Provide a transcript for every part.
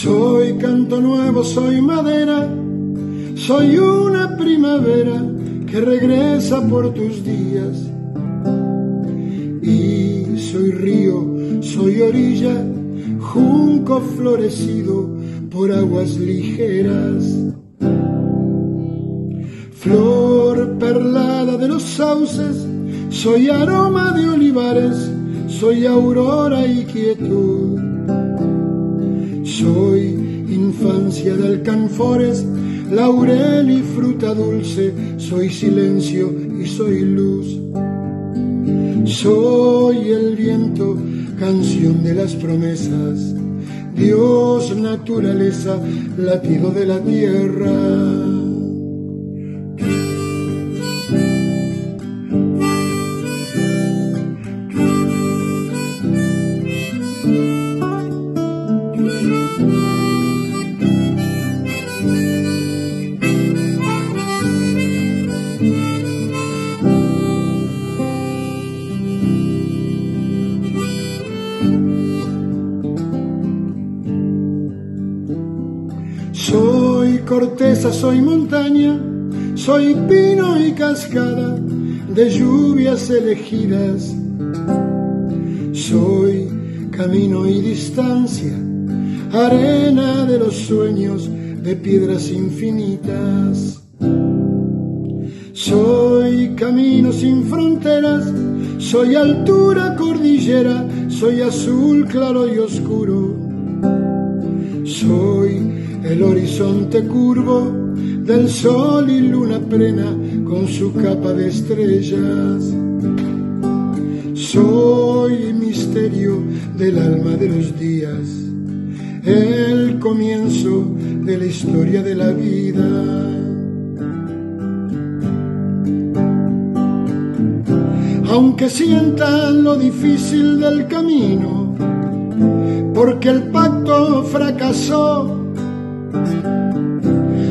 Soy canto nuevo, soy madera, soy una primavera que regresa por tus días. Y soy río, soy orilla, junco florecido por aguas ligeras. Flor perlada de los sauces, soy aroma de olivares, soy aurora y quietud. Soy infancia de alcanfores, laurel y fruta dulce, soy silencio y soy luz. Soy el viento, canción de las promesas, Dios, naturaleza, latido de la tierra. Soy corteza, soy montaña, soy pino y cascada de lluvias elegidas. Soy camino y distancia, arena de los sueños de piedras infinitas. Soy camino sin fronteras, soy altura cordillera, soy azul claro y oscuro. Soy el horizonte curvo del sol y luna plena con su capa de estrellas. Soy misterio del alma de los días, el comienzo de la historia de la vida. Aunque sientan lo difícil del camino, porque el pacto fracasó,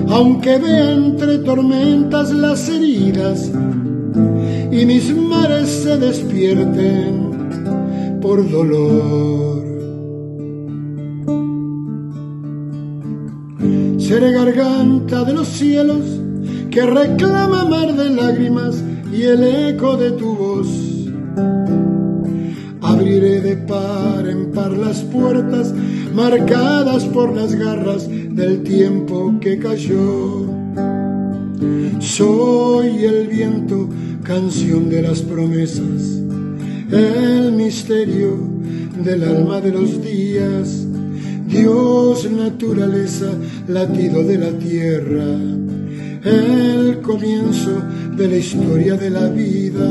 aunque vea entre tormentas las heridas y mis mares se despierten por dolor. Seré garganta de los cielos que reclama mar de lágrimas y el eco de tu voz. Abriré de par en par las puertas marcadas por las garras del tiempo que cayó. Soy el viento, canción de las promesas, el misterio del alma de los días, Dios, naturaleza, latido de la tierra, el comienzo de la historia de la vida.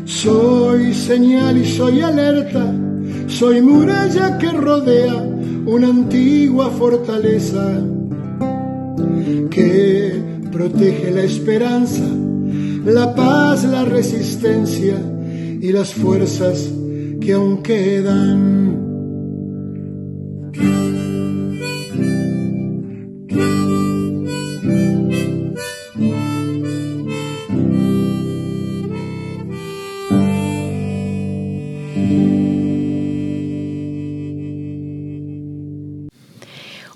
Soy señal y soy alerta, soy muralla que rodea una antigua fortaleza que protege la esperanza, la paz, la resistencia y las fuerzas que aún quedan.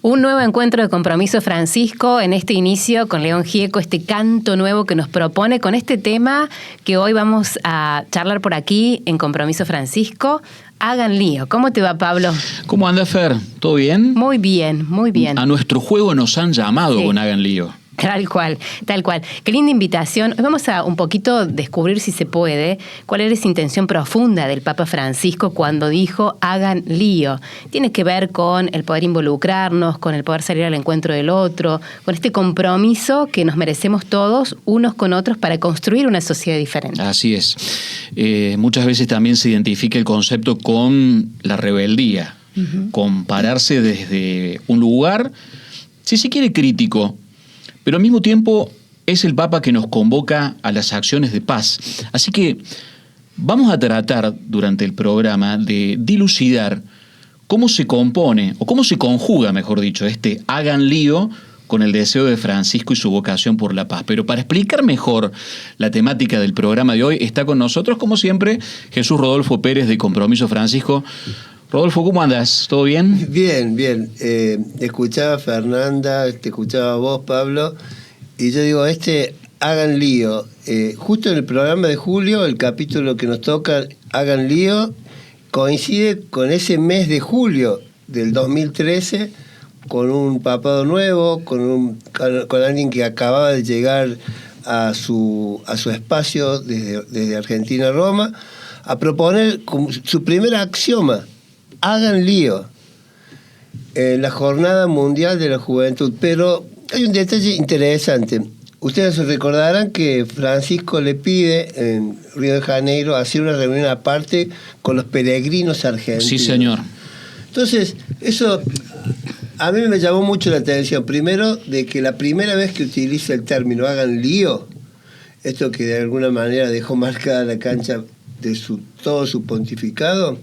Un nuevo encuentro de Compromiso Francisco en este inicio con León Gieco, este canto nuevo que nos propone con este tema que hoy vamos a charlar por aquí en Compromiso Francisco. Hagan lío. ¿Cómo te va, Pablo? ¿Cómo anda, Fer? ¿Todo bien? Muy bien, muy bien. A nuestro juego nos han llamado con Hagan lío. Tal cual, tal cual. Qué linda invitación. Hoy vamos a un poquito descubrir, si se puede, cuál era esa intención profunda del Papa Francisco cuando dijo hagan lío. Tiene que ver con el poder involucrarnos, con el poder salir al encuentro del otro, con este compromiso que nos merecemos todos unos con otros para construir una sociedad diferente. Así es. Muchas veces también se identifica el concepto con la rebeldía, con pararse desde un lugar, si se quiere, crítico, pero al mismo tiempo es el Papa que nos convoca a las acciones de paz. Así que vamos a tratar durante el programa de dilucidar cómo se compone, o cómo se conjuga, mejor dicho, este hagan lío con el deseo de Francisco y su vocación por la paz. Pero para explicar mejor la temática del programa de hoy, está con nosotros, como siempre, Jesús Rodolfo Pérez de Compromiso Francisco. Rodolfo, ¿cómo andas? ¿Todo bien? Bien, bien. Te escuchaba Fernanda, te escuchaba vos, Pablo, y yo digo, hagan lío. Justo en el programa de julio, el capítulo que nos toca, hagan lío, coincide con ese mes de julio del 2013, con un papado nuevo, con alguien que acababa de llegar a su espacio desde Argentina a Roma, a proponer como su primer axioma: hagan lío, en la Jornada Mundial de la Juventud. Pero hay un detalle interesante. Ustedes recordarán que Francisco le pide en Río de Janeiro hacer una reunión aparte con los peregrinos argentinos. Sí, señor. Entonces, eso a mí me llamó mucho la atención. Primero, de que la primera vez que utiliza el término hagan lío, esto que de alguna manera dejó marcada la cancha de todo su pontificado,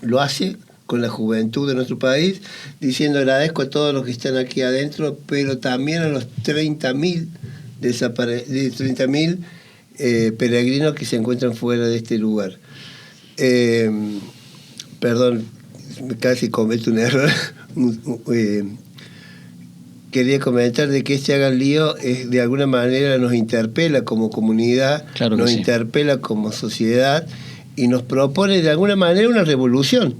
lo hace con la juventud de nuestro país, diciendo agradezco a todos los que están aquí adentro, pero también a los 30.000 peregrinos que se encuentran fuera de este lugar. Perdón, casi cometo un error. Quería comentar de que hagan lío de alguna manera nos interpela como comunidad, claro, nos sí. interpela como sociedad y nos propone de alguna manera una revolución.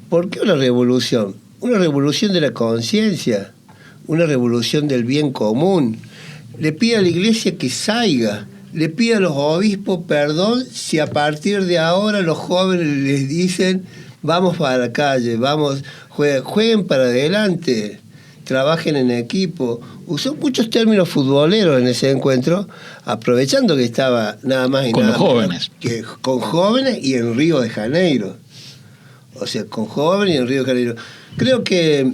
¿Por qué una revolución? Una revolución de la conciencia, una revolución del bien común. Le pide a la Iglesia que salga, le pide a los obispos perdón si a partir de ahora los jóvenes les dicen vamos para la calle, vamos, jueguen para adelante, trabajen en equipo. Usó muchos términos futboleros en ese encuentro, aprovechando que estaba nada más y con nada los jóvenes. Que con jóvenes y en Río de Janeiro. O sea, con jóvenes y en Río de Janeiro. Creo que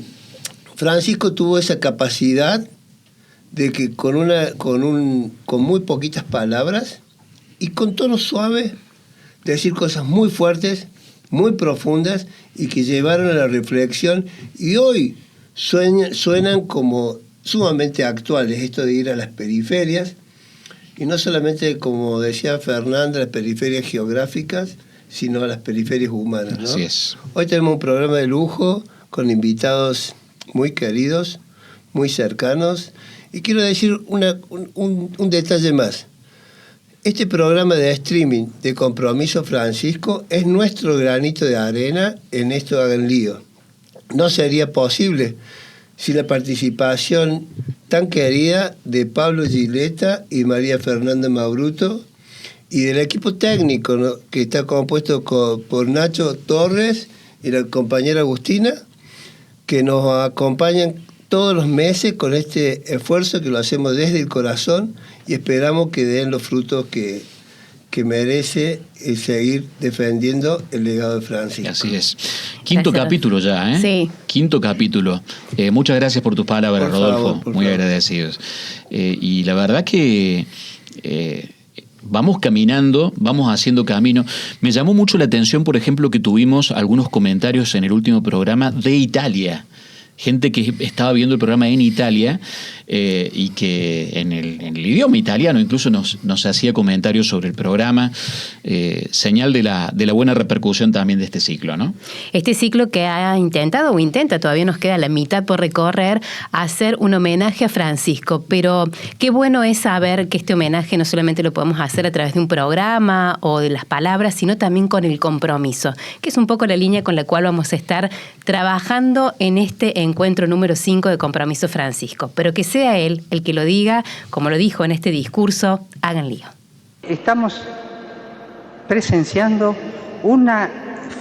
Francisco tuvo esa capacidad de que con muy poquitas palabras y con tono suave decir cosas muy fuertes, muy profundas y que llevaron a la reflexión y hoy suenan como sumamente actuales, esto de ir a las periferias, y no solamente, como decía Fernanda, las periferias geográficas, sino a las periferias humanas, ¿no? Así es. Hoy tenemos un programa de lujo con invitados muy queridos, muy cercanos, y quiero decir un detalle más. Este programa de streaming de Compromiso Francisco es nuestro granito de arena en esto hagan lío. No sería posible sin la participación tan querida de Pablo Gileta y María Fernanda Mauruto y del equipo técnico, ¿no?, que está compuesto por Nacho Torres y la compañera Agustina, que nos acompañan todos los meses con este esfuerzo que lo hacemos desde el corazón y esperamos que den los frutos que merece seguir defendiendo el legado de Francisco. Así es. Quinto Gracias. Capítulo ya, ¿eh? Sí. Quinto capítulo. Muchas gracias por tus palabras, Por Rodolfo. favor, por Muy favor. agradecidos. Y la verdad que vamos caminando, vamos haciendo camino. Me llamó mucho la atención, por ejemplo, que tuvimos algunos comentarios en el último programa de Italia. Gente que estaba viendo el programa en Italia y que en el idioma italiano incluso nos hacía comentarios sobre el programa, señal de la buena repercusión también de este ciclo, ¿no? Este ciclo que ha intentado o intenta, todavía nos queda la mitad por recorrer, hacer un homenaje a Francisco, pero qué bueno es saber que este homenaje no solamente lo podemos hacer a través de un programa o de las palabras, sino también con el compromiso, que es un poco la línea con la cual vamos a estar trabajando en este encuentro número 5 de Compromiso Francisco, pero que sea él el que lo diga, como lo dijo en este discurso, hagan lío. Estamos presenciando una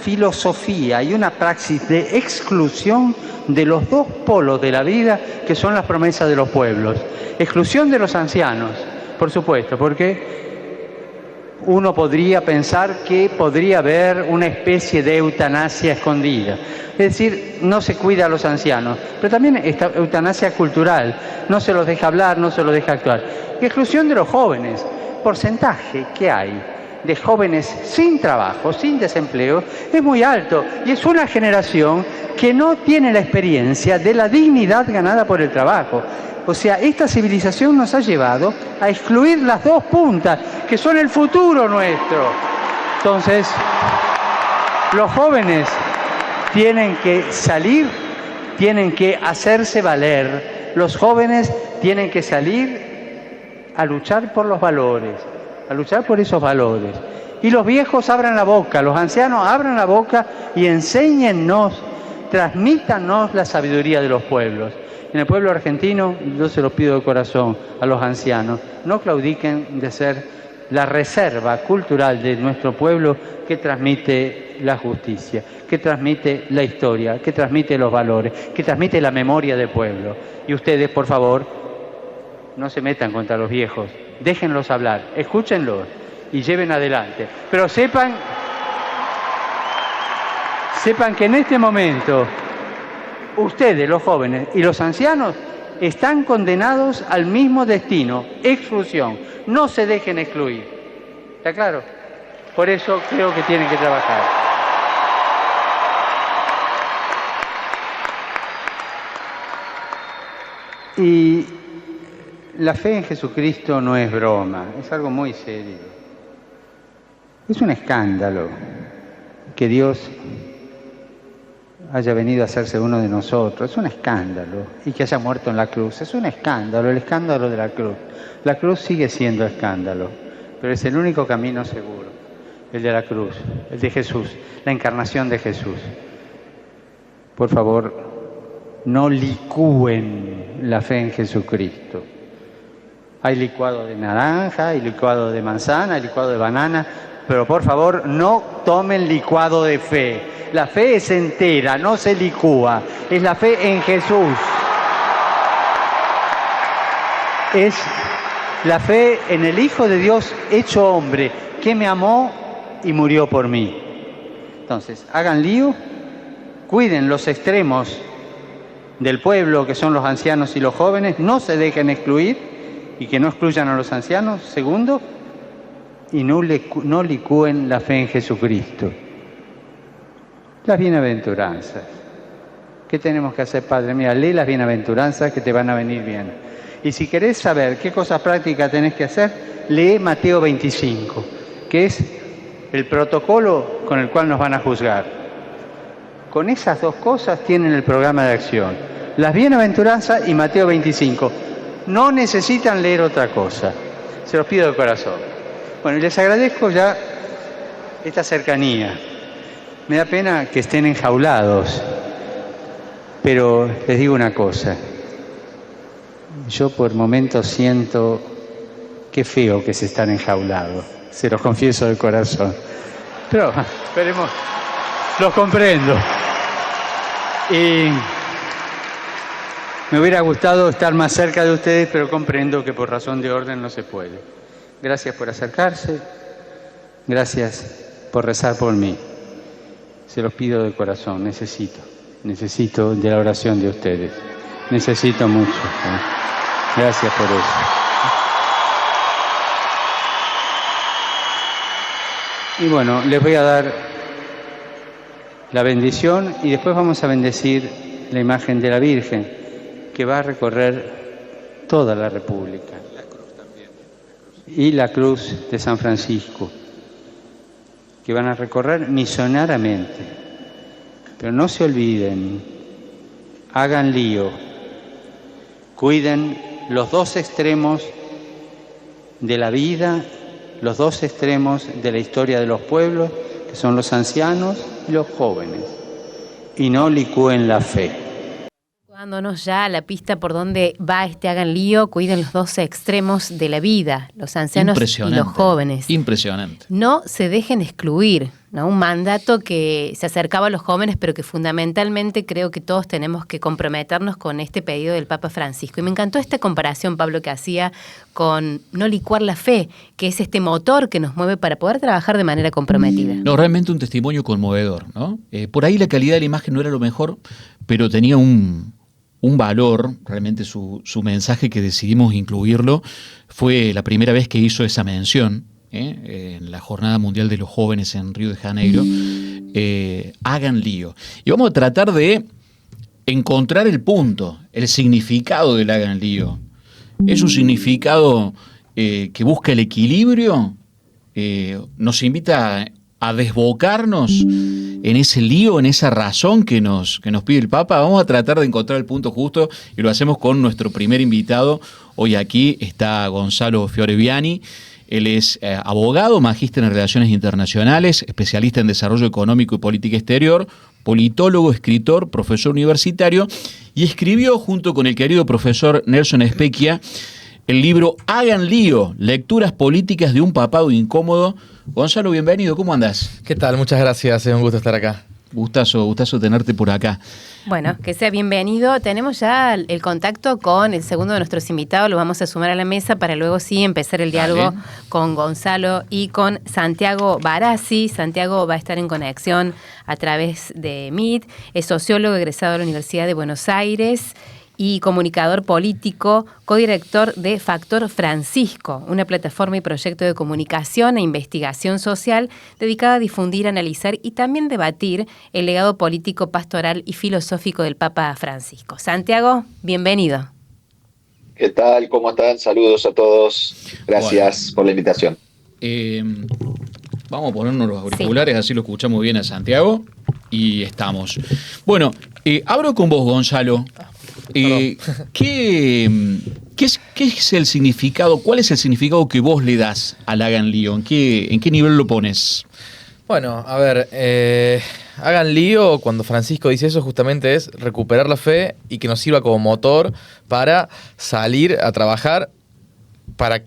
filosofía y una praxis de exclusión de los dos polos de la vida que son las promesas de los pueblos. Exclusión de los ancianos, por supuesto, porque uno podría pensar que podría haber una especie de eutanasia escondida. Es decir, no se cuida a los ancianos, pero también esta eutanasia cultural, no se los deja hablar, no se los deja actuar. Y exclusión de los jóvenes, porcentaje que hay de jóvenes sin trabajo, sin desempleo, es muy alto, y es una generación que no tiene la experiencia de la dignidad ganada por el trabajo. O sea, esta civilización nos ha llevado a excluir las dos puntas, que son el futuro nuestro. Entonces, los jóvenes tienen que salir, tienen que hacerse valer. Los jóvenes tienen que salir a luchar por los valores, a luchar por esos valores. Y los viejos abran la boca, los ancianos abran la boca y enséñennos, transmítanos la sabiduría de los pueblos. En el pueblo argentino, yo se lo pido de corazón a los ancianos, no claudiquen de ser la reserva cultural de nuestro pueblo que transmite la justicia, que transmite la historia, que transmite los valores, que transmite la memoria del pueblo. Y ustedes, por favor, no se metan contra los viejos, déjenlos hablar, escúchenlos y lleven adelante. Pero sepan que en este momento ustedes, los jóvenes y los ancianos, están condenados al mismo destino, exclusión. No se dejen excluir. ¿Está claro? Por eso creo que tienen que trabajar. Y la fe en Jesucristo no es broma, es algo muy serio. Es un escándalo que Dios haya venido a hacerse uno de nosotros, es un escándalo, y que haya muerto en la cruz, es un escándalo, el escándalo de la cruz. La cruz sigue siendo escándalo, pero es el único camino seguro, el de la cruz, el de Jesús, la encarnación de Jesús. Por favor, no licúen la fe en Jesucristo. Hay licuado de naranja, hay licuado de manzana, hay licuado de banana, pero por favor no tomen licuado de fe. La fe es entera, no se licúa. Es la fe en Jesús. Es la fe en el Hijo de Dios hecho hombre, que me amó y murió por mí. Entonces, hagan lío, cuiden los extremos del pueblo, que son los ancianos y los jóvenes, no se dejen excluir y que no excluyan a los ancianos. Segundo, y no licúen la fe en Jesucristo. Las bienaventuranzas. ¿Qué tenemos que hacer, Padre? Mira, lee las bienaventuranzas que te van a venir bien. Y si querés saber qué cosas prácticas tenés que hacer, lee Mateo 25, que es el protocolo con el cual nos van a juzgar. Con esas dos cosas tienen el programa de acción. Las bienaventuranzas y Mateo 25. No necesitan leer otra cosa. Se los pido de corazón. Bueno, y les agradezco ya esta cercanía. Me da pena que estén enjaulados, pero les digo una cosa. Yo por momentos siento qué feo que se están enjaulados. Se los confieso de corazón. Pero esperemos, los comprendo. Y me hubiera gustado estar más cerca de ustedes, pero comprendo que por razón de orden no se puede. Gracias por acercarse, gracias por rezar por mí. Se los pido de corazón, necesito de la oración de ustedes. Necesito mucho. Gracias por eso. Y bueno, les voy a dar la bendición y después vamos a bendecir la imagen de la Virgen, que va a recorrer toda la República. Y la cruz de San Francisco, que van a recorrer misionariamente. Pero no se olviden, hagan lío, cuiden los dos extremos de la vida, los dos extremos de la historia de los pueblos, que son los ancianos y los jóvenes, y no licúen la fe. Dándonos ya la pista por dónde va hagan lío, cuiden los dos extremos de la vida, los ancianos y los jóvenes. Impresionante. No se dejen excluir, ¿no? Un mandato que se acercaba a los jóvenes, pero que fundamentalmente creo que todos tenemos que comprometernos con este pedido del Papa Francisco. Y me encantó esta comparación, Pablo, que hacía con no licuar la fe, que es este motor que nos mueve para poder trabajar de manera comprometida. No, realmente un testimonio conmovedor, ¿no? Por ahí la calidad de la imagen no era lo mejor, pero tenía un valor, realmente su mensaje, que decidimos incluirlo. Fue la primera vez que hizo esa mención en la Jornada Mundial de los Jóvenes en Río de Janeiro. Hagan lío. Y vamos a tratar de encontrar el punto, el significado del hagan lío. ¿Es un significado que busca el equilibrio? ¿Nos invita a desbocarnos en ese lío, en esa razón que nos pide el Papa? Vamos a tratar de encontrar el punto justo y lo hacemos con nuestro primer invitado. Hoy aquí está Gonzalo Fioreviani. Él es abogado, magíster en Relaciones Internacionales, especialista en Desarrollo Económico y Política Exterior, politólogo, escritor, profesor universitario, y escribió junto con el querido profesor Nelson Especchia el libro Hagan lío, lecturas políticas de un papado incómodo. Gonzalo, bienvenido, ¿cómo andás? ¿Qué tal? Muchas gracias, es un gusto estar acá. Gustazo tenerte por acá. Bueno, que sea bienvenido. Tenemos ya el contacto con el segundo de nuestros invitados, lo vamos a sumar a la mesa para luego sí empezar el diálogo con Gonzalo y con Santiago Barassi. Santiago va a estar en conexión a través de Meet, es sociólogo egresado de la Universidad de Buenos Aires y comunicador político, codirector de Factor Francisco, una plataforma y proyecto de comunicación e investigación social dedicada a difundir, analizar y también debatir el legado político, pastoral y filosófico del Papa Francisco. Santiago, bienvenido. ¿Qué tal? ¿Cómo están? Saludos a todos. Gracias por la invitación. Vamos a ponernos los auriculares, así lo escuchamos bien a Santiago. Y estamos. Bueno, abro con vos, Gonzalo. ¿Qué es el significado? ¿Cuál es el significado que vos le das al hagan lío? ¿En qué nivel lo pones? Bueno, a ver, hagan lío, cuando Francisco dice eso, justamente es recuperar la fe y que nos sirva como motor para salir a trabajar para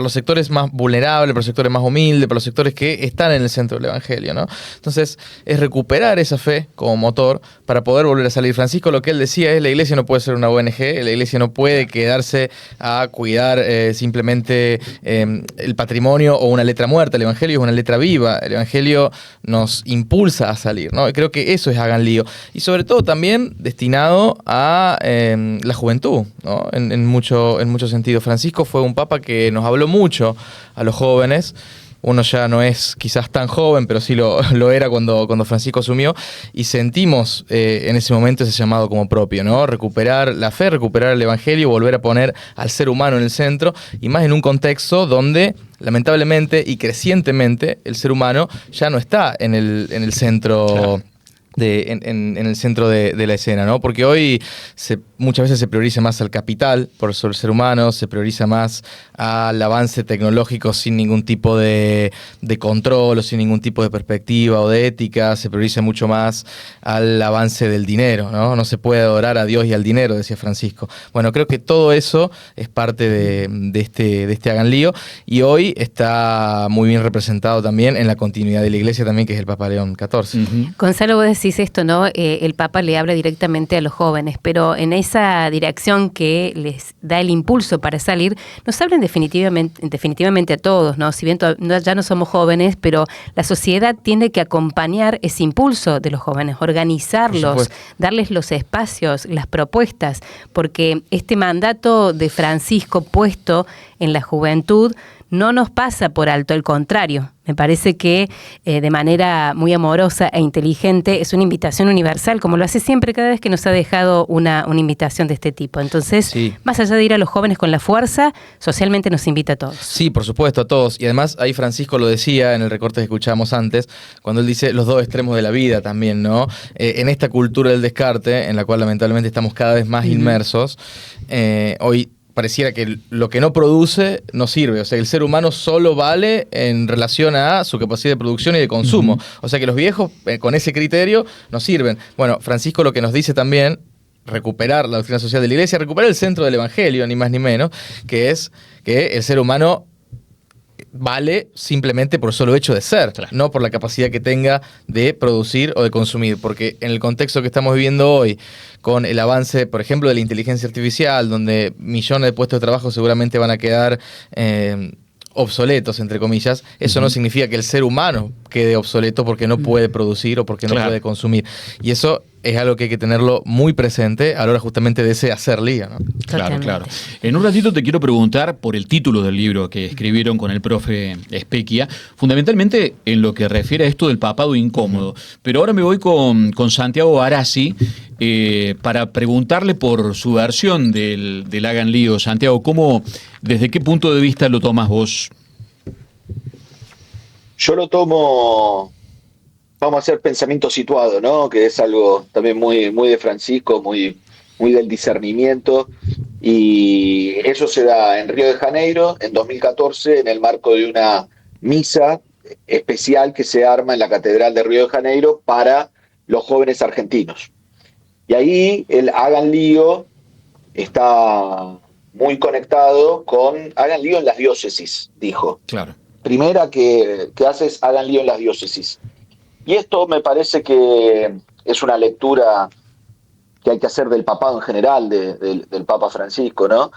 los sectores más vulnerables, para los sectores más humildes, para los sectores que están en el centro del Evangelio, ¿no? Entonces, es recuperar esa fe como motor para poder volver a salir. Francisco, lo que él decía es: la iglesia no puede ser una ONG, la iglesia no puede quedarse a cuidar simplemente el patrimonio o una letra muerta. El Evangelio es una letra viva, el Evangelio nos impulsa a salir, ¿no? Y creo que eso es hagan lío. Y sobre todo también destinado a la juventud, ¿no? En mucho sentido. Francisco fue un papa que nos habló mucho a los jóvenes. Uno ya no es quizás tan joven, pero sí lo era cuando Francisco asumió, y sentimos en ese momento ese llamado como propio, ¿no? Recuperar la fe, recuperar el Evangelio, volver a poner al ser humano en el centro, y más en un contexto donde lamentablemente y crecientemente el ser humano ya no está en el centro. Claro. En el centro de la escena, ¿no? Porque hoy muchas veces se prioriza más al capital sobre el ser humano, se prioriza más al avance tecnológico sin ningún tipo de control o sin ningún tipo de perspectiva o de ética, se prioriza mucho más al avance del dinero, ¿no? No se puede adorar a Dios y al dinero, decía Francisco. Bueno, creo que todo eso es parte de este hagan lío, y hoy está muy bien representado también en la continuidad de la Iglesia también, que es el Papa León XIV. Uh-huh. Gonzalo, vos decís esto, ¿no? El Papa le habla directamente a los jóvenes, pero en esa dirección que les da el impulso para salir, nos hablan definitivamente a todos, ¿no? Si bien ya no somos jóvenes, pero la sociedad tiene que acompañar ese impulso de los jóvenes, organizarlos, darles los espacios, las propuestas, porque este mandato de Francisco puesto en la juventud no nos pasa por alto, al contrario. Me parece que de manera muy amorosa e inteligente es una invitación universal, como lo hace siempre cada vez que nos ha dejado una invitación de este tipo. Entonces, más allá de ir a los jóvenes con la fuerza, socialmente nos invita a todos. Sí, por supuesto, a todos. Y además ahí Francisco lo decía en el recorte que escuchábamos antes, cuando él dice los dos extremos de la vida también, ¿no? En esta cultura del descarte, en la cual lamentablemente estamos cada vez más inmersos, hoy pareciera que lo que no produce no sirve. O sea, el ser humano solo vale en relación a su capacidad de producción y de consumo. O sea que los viejos, con ese criterio, no sirven. Bueno, Francisco lo que nos dice también, recuperar la doctrina social de la Iglesia, recuperar el centro del Evangelio, ni más ni menos, que es que el ser humano vale simplemente por solo hecho de ser, no por la capacidad que tenga de producir o de consumir, porque en el contexto que estamos viviendo hoy, con el avance, por ejemplo, de la inteligencia artificial, donde millones de puestos de trabajo seguramente van a quedar obsoletos, entre comillas, eso no significa que el ser humano quede obsoleto porque no puede producir o porque no puede consumir. Y eso es algo que hay que tenerlo muy presente a la hora justamente de ese hacer liga, ¿no? Claro, claro. En un ratito te quiero preguntar por el título del libro que escribieron con el profe Specchia, fundamentalmente en lo que refiere a esto del papado incómodo. Pero ahora me voy con Santiago Arasi para preguntarle por su versión del Hagan Lío. Santiago, ¿desde qué punto de vista lo tomas vos? Yo lo tomo, vamos a hacer pensamiento situado, ¿no? Que es algo también muy, muy de Francisco, muy, muy del discernimiento. Y eso se da en Río de Janeiro, en 2014, en el marco de una misa especial que se arma en la Catedral de Río de Janeiro para los jóvenes argentinos. Y ahí el Hagan Lío está muy conectado con Hagan Lío en las diócesis, dijo. Claro. Primera que hace es Hagan Lío en las diócesis. Y esto me parece que es una lectura que hay que hacer del papado en general, del Papa Francisco, ¿no?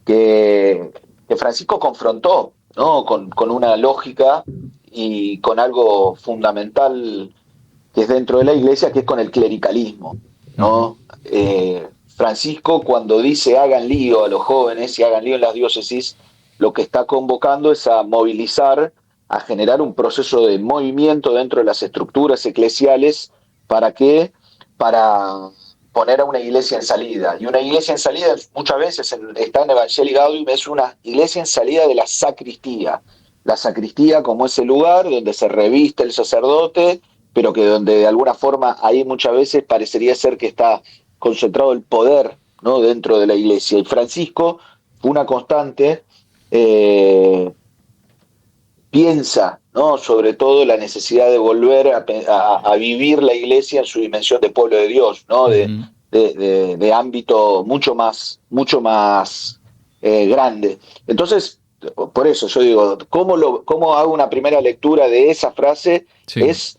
Que Francisco confrontó, ¿no? Con una lógica y con algo fundamental que es dentro de la Iglesia, que es con el clericalismo, ¿no? Francisco, cuando dice hagan lío a los jóvenes y hagan lío en las diócesis, lo que está convocando es a movilizar, a generar un proceso de movimiento dentro de las estructuras eclesiales. ¿Para qué? Para poner a una iglesia en salida. Y una iglesia en salida muchas veces está en Evangelii Gaudium, es una iglesia en salida de la sacristía. La sacristía como ese lugar donde se reviste el sacerdote, pero que donde de alguna forma ahí muchas veces parecería ser que está concentrado el poder, ¿no? Dentro de la iglesia. Y Francisco, una constante, piensa, ¿no? Sobre todo la necesidad de volver a vivir la iglesia en su dimensión de pueblo de Dios, ¿no? De ámbito mucho más grande. Entonces, por eso yo digo, ¿cómo hago una primera lectura de esa frase? Sí. Es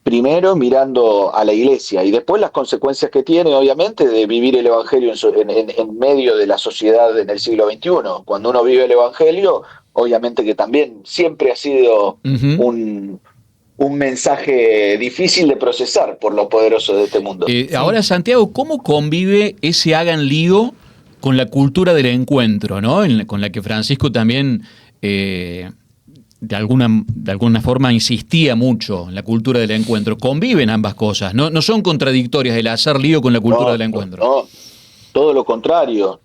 primero mirando a la iglesia y después las consecuencias que tiene, obviamente, de vivir el evangelio en medio de la sociedad en el siglo XXI. Cuando uno vive el evangelio, obviamente que también siempre ha sido un mensaje difícil de procesar por los poderosos de este mundo. Ahora, Santiago, ¿cómo convive ese hagan lío con la cultura del encuentro, ¿no? Con la que Francisco también de alguna forma insistía mucho en la cultura del encuentro? Conviven ambas cosas, no son contradictorias el hacer lío con la cultura del encuentro. No, todo lo contrario,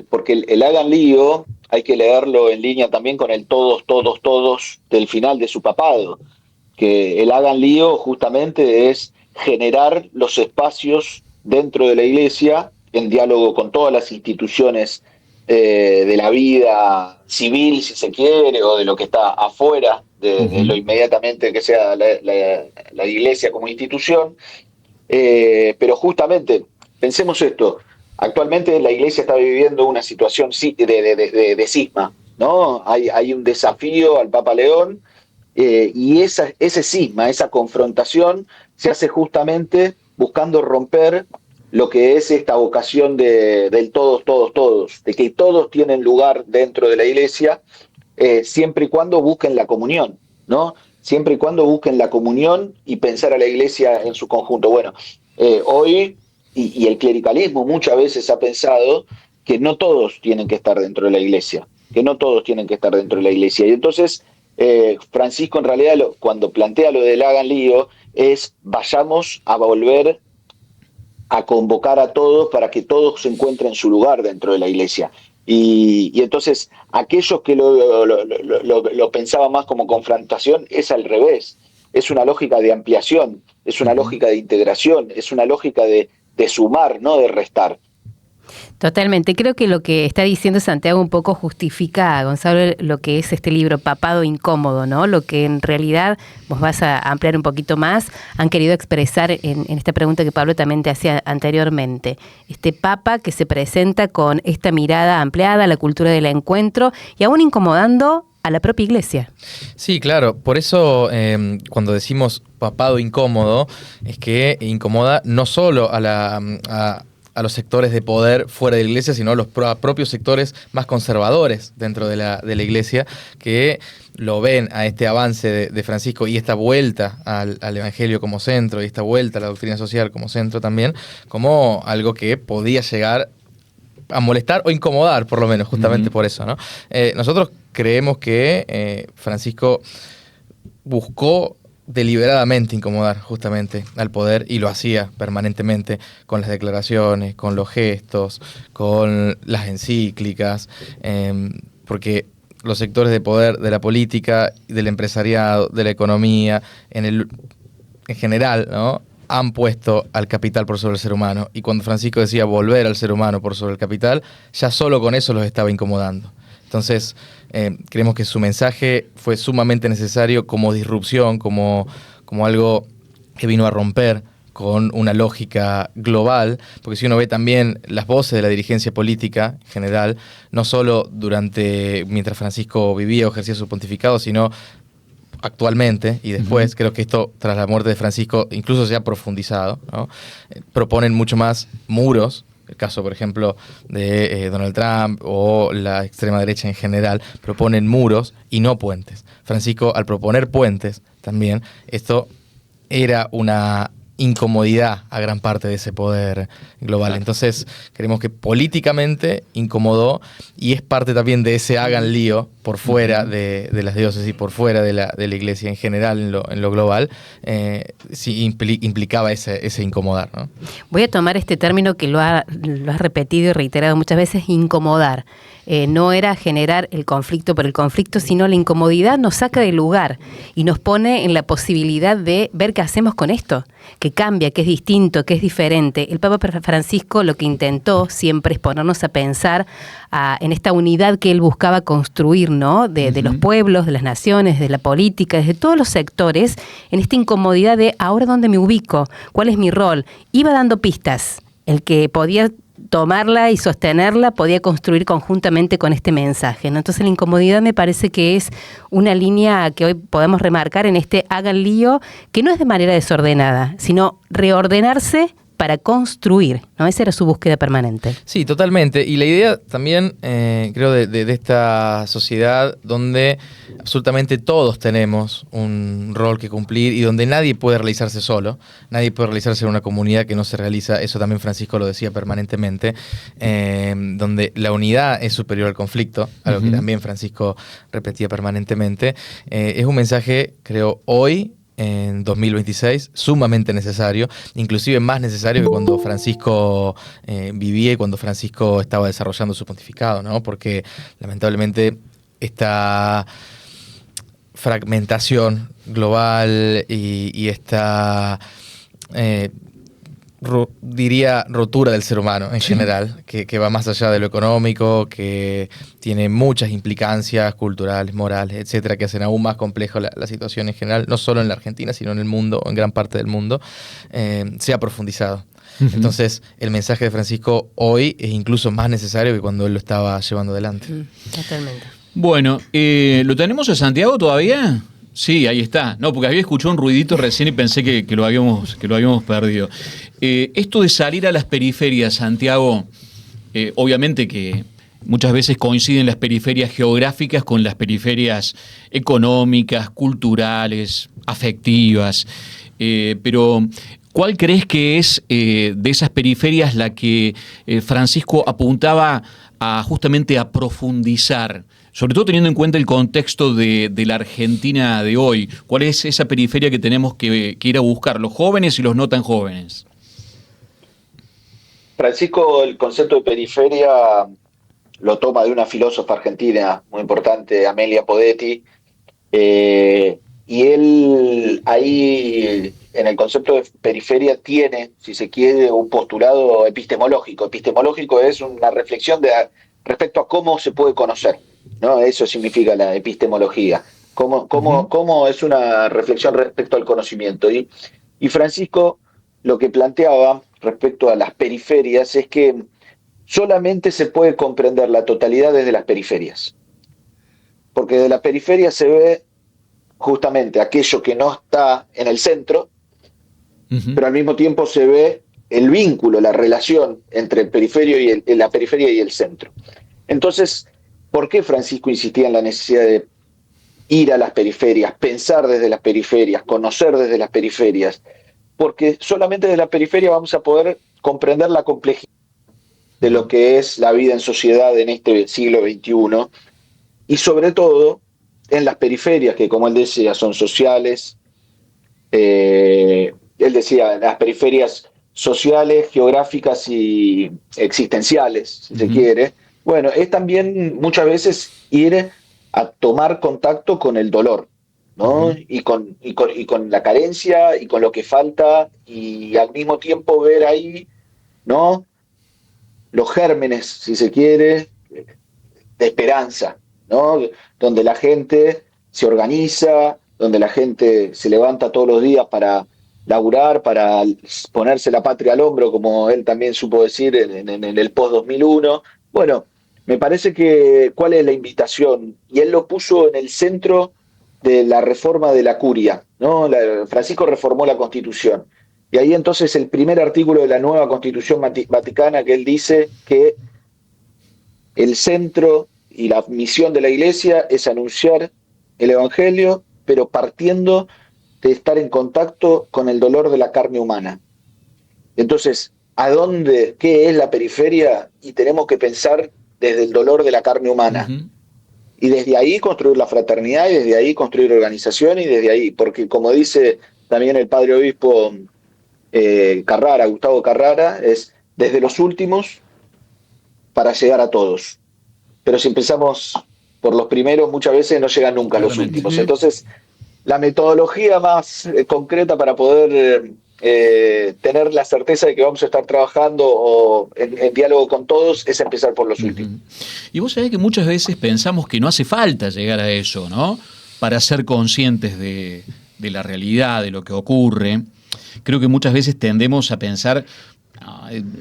porque el hagan lío hay que leerlo en línea también con el todos del final de su papado, que el hagan lío justamente es generar los espacios dentro de la iglesia en diálogo con todas las instituciones de la vida civil, si se quiere, o de lo que está afuera de lo inmediatamente que sea la iglesia como institución. Pero justamente, pensemos esto, actualmente la iglesia está viviendo una situación de cisma, ¿no? Hay un desafío al Papa León, y ese cisma, esa confrontación, se hace justamente buscando romper lo que es esta vocación del todos, de que todos tienen lugar dentro de la iglesia, siempre y cuando busquen la comunión, ¿no? Siempre y cuando busquen la comunión y pensar a la iglesia en su conjunto. Bueno, hoy, y el clericalismo muchas veces ha pensado que no todos tienen que estar dentro de la iglesia, Y entonces, Francisco en realidad cuando plantea lo del hagan lío, es vayamos a volver a convocar a todos para que todos se encuentren su lugar dentro de la iglesia. Y entonces aquellos que lo pensaban más como confrontación, es al revés, es una lógica de ampliación, es una lógica de integración, es una lógica de sumar, no de restar. Totalmente. Creo que lo que está diciendo Santiago un poco justifica, Gonzalo, lo que es este libro, Papado Incómodo, ¿no? Lo que en realidad, vos vas a ampliar un poquito más, han querido expresar en esta pregunta que Pablo también te hacía anteriormente. Este papa que se presenta con esta mirada ampliada a la cultura del encuentro y aún incomodando a la propia iglesia. Sí, claro. Por eso cuando decimos papado incómodo, es que incomoda no solo a los sectores de poder fuera de la iglesia, sino a los propios sectores más conservadores dentro de la iglesia, que lo ven a este avance de Francisco y esta vuelta al Evangelio como centro y esta vuelta a la doctrina social como centro también, como algo que podía llegar a molestar o incomodar, por lo menos, justamente por eso, ¿no? Nosotros creemos que Francisco buscó deliberadamente incomodar justamente al poder y lo hacía permanentemente con las declaraciones, con los gestos, con las encíclicas, porque los sectores de poder de la política, del empresariado, de la economía, en general, ¿no?, han puesto al capital por sobre el ser humano. Y cuando Francisco decía volver al ser humano por sobre el capital, ya solo con eso los estaba incomodando. Entonces, creemos que su mensaje fue sumamente necesario como disrupción, como algo que vino a romper con una lógica global, porque si uno ve también las voces de la dirigencia política en general, no solo mientras Francisco vivía o ejercía su pontificado, sino actualmente y después, creo que esto tras la muerte de Francisco incluso se ha profundizado, ¿no? Proponen mucho más muros. El caso, por ejemplo, de Donald Trump o la extrema derecha en general, proponen muros y no puentes. Francisco, al proponer puentes también, esto era una incomodidad a gran parte de ese poder global. Claro. Entonces, creemos que políticamente incomodó y es parte también de ese hagan lío por fuera de las diócesis, por fuera de la iglesia en general, en lo global, sí implicaba ese incomodar, ¿no? Voy a tomar este término que lo has repetido y reiterado muchas veces, incomodar. No era generar el conflicto por el conflicto, sino la incomodidad nos saca del lugar y nos pone en la posibilidad de ver qué hacemos con esto, que cambia, que es distinto, que es diferente. El Papa Francisco lo que intentó siempre es ponernos a pensar en esta unidad que él buscaba construir, ¿no? De los pueblos, de las naciones, de la política, desde todos los sectores, en esta incomodidad de ahora dónde me ubico, cuál es mi rol. Iba dando pistas. El que podía tomarla y sostenerla podía construir conjuntamente con este mensaje, ¿no? Entonces la incomodidad me parece que es una línea que hoy podemos remarcar en este hagan lío, que no es de manera desordenada, sino reordenarse para construir, ¿no? Esa era su búsqueda permanente. Sí, totalmente. Y la idea también, creo, de esta sociedad donde absolutamente todos tenemos un rol que cumplir y donde nadie puede realizarse solo, nadie puede realizarse en una comunidad que no se realiza, eso también Francisco lo decía permanentemente, donde la unidad es superior al conflicto, algo que también Francisco repetía permanentemente. Es un mensaje, creo, hoy, en 2026, sumamente necesario, inclusive más necesario que cuando Francisco vivía y cuando Francisco estaba desarrollando su pontificado, ¿no? Porque lamentablemente esta fragmentación global y esta diría rotura del ser humano en general, que va más allá de lo económico, que tiene muchas implicancias culturales, morales, etcétera, que hacen aún más complejo la situación en general, no solo en la Argentina, sino en el mundo, o en gran parte del mundo, se ha profundizado. Entonces, el mensaje de Francisco hoy es incluso más necesario que cuando él lo estaba llevando adelante. Totalmente. Bueno, ¿lo tenemos a Santiago todavía? Sí, ahí está. No, porque había escuchado un ruidito recién y pensé que lo habíamos perdido. Esto de salir a las periferias, Santiago, obviamente que muchas veces coinciden las periferias geográficas con las periferias económicas, culturales, afectivas, pero ¿cuál crees que es de esas periferias la que Francisco apuntaba justamente a profundizar? Sobre todo teniendo en cuenta el contexto de la Argentina de hoy. ¿Cuál es esa periferia que tenemos que ir a buscar, los jóvenes y los no tan jóvenes? Francisco, el concepto de periferia lo toma de una filósofa argentina muy importante, Amelia Podetti, y él ahí en el concepto de periferia tiene, si se quiere, un postulado epistemológico. Epistemológico es una reflexión respecto a cómo se puede conocer, ¿no? Eso significa la epistemología. Cómo es una reflexión respecto al conocimiento. Y Francisco lo que planteaba respecto a las periferias es que solamente se puede comprender la totalidad desde las periferias. Porque de las periferias se ve justamente aquello que no está en el centro, pero al mismo tiempo se ve el vínculo, la relación entre el periferio y la periferia y el centro. Entonces, ¿por qué Francisco insistía en la necesidad de ir a las periferias, pensar desde las periferias, conocer desde las periferias? Porque solamente desde la periferia vamos a poder comprender la complejidad de lo que es la vida en sociedad en este siglo XXI, y sobre todo en las periferias, que como él decía, son sociales, él decía, las periferias sociales, geográficas y existenciales, si se quiere. Bueno, es también muchas veces ir a tomar contacto con el dolor, ¿no? Y con la carencia y con lo que falta, y al mismo tiempo ver ahí, ¿no?, los gérmenes, si se quiere, de esperanza, ¿no? Donde la gente se organiza, donde la gente se levanta todos los días para laburar, para ponerse la patria al hombro, como él también supo decir en el post-2001. Bueno, me parece que cuál es la invitación, y él lo puso en el centro de la reforma de la curia, ¿no? Francisco reformó la Constitución, y ahí entonces el primer artículo de la nueva Constitución Vaticana, que él dice que el centro y la misión de la Iglesia es anunciar el Evangelio, pero partiendo de estar en contacto con el dolor de la carne humana. Entonces, ¿qué es la periferia? Y tenemos que pensar desde el dolor de la carne humana. Y desde ahí construir la fraternidad, y desde ahí construir organización, y desde ahí, porque como dice también el padre obispo Carrara, Gustavo Carrara, es desde los últimos para llegar a todos. Pero si empezamos por los primeros, muchas veces no llegan nunca a los últimos. Entonces, la metodología más concreta para poder tener la certeza de que vamos a estar trabajando en diálogo con todos es empezar por los últimos. Y vos sabés que muchas veces pensamos que no hace falta llegar a eso, ¿no?, para ser conscientes de la realidad, de lo que ocurre. Creo que muchas veces tendemos a pensar,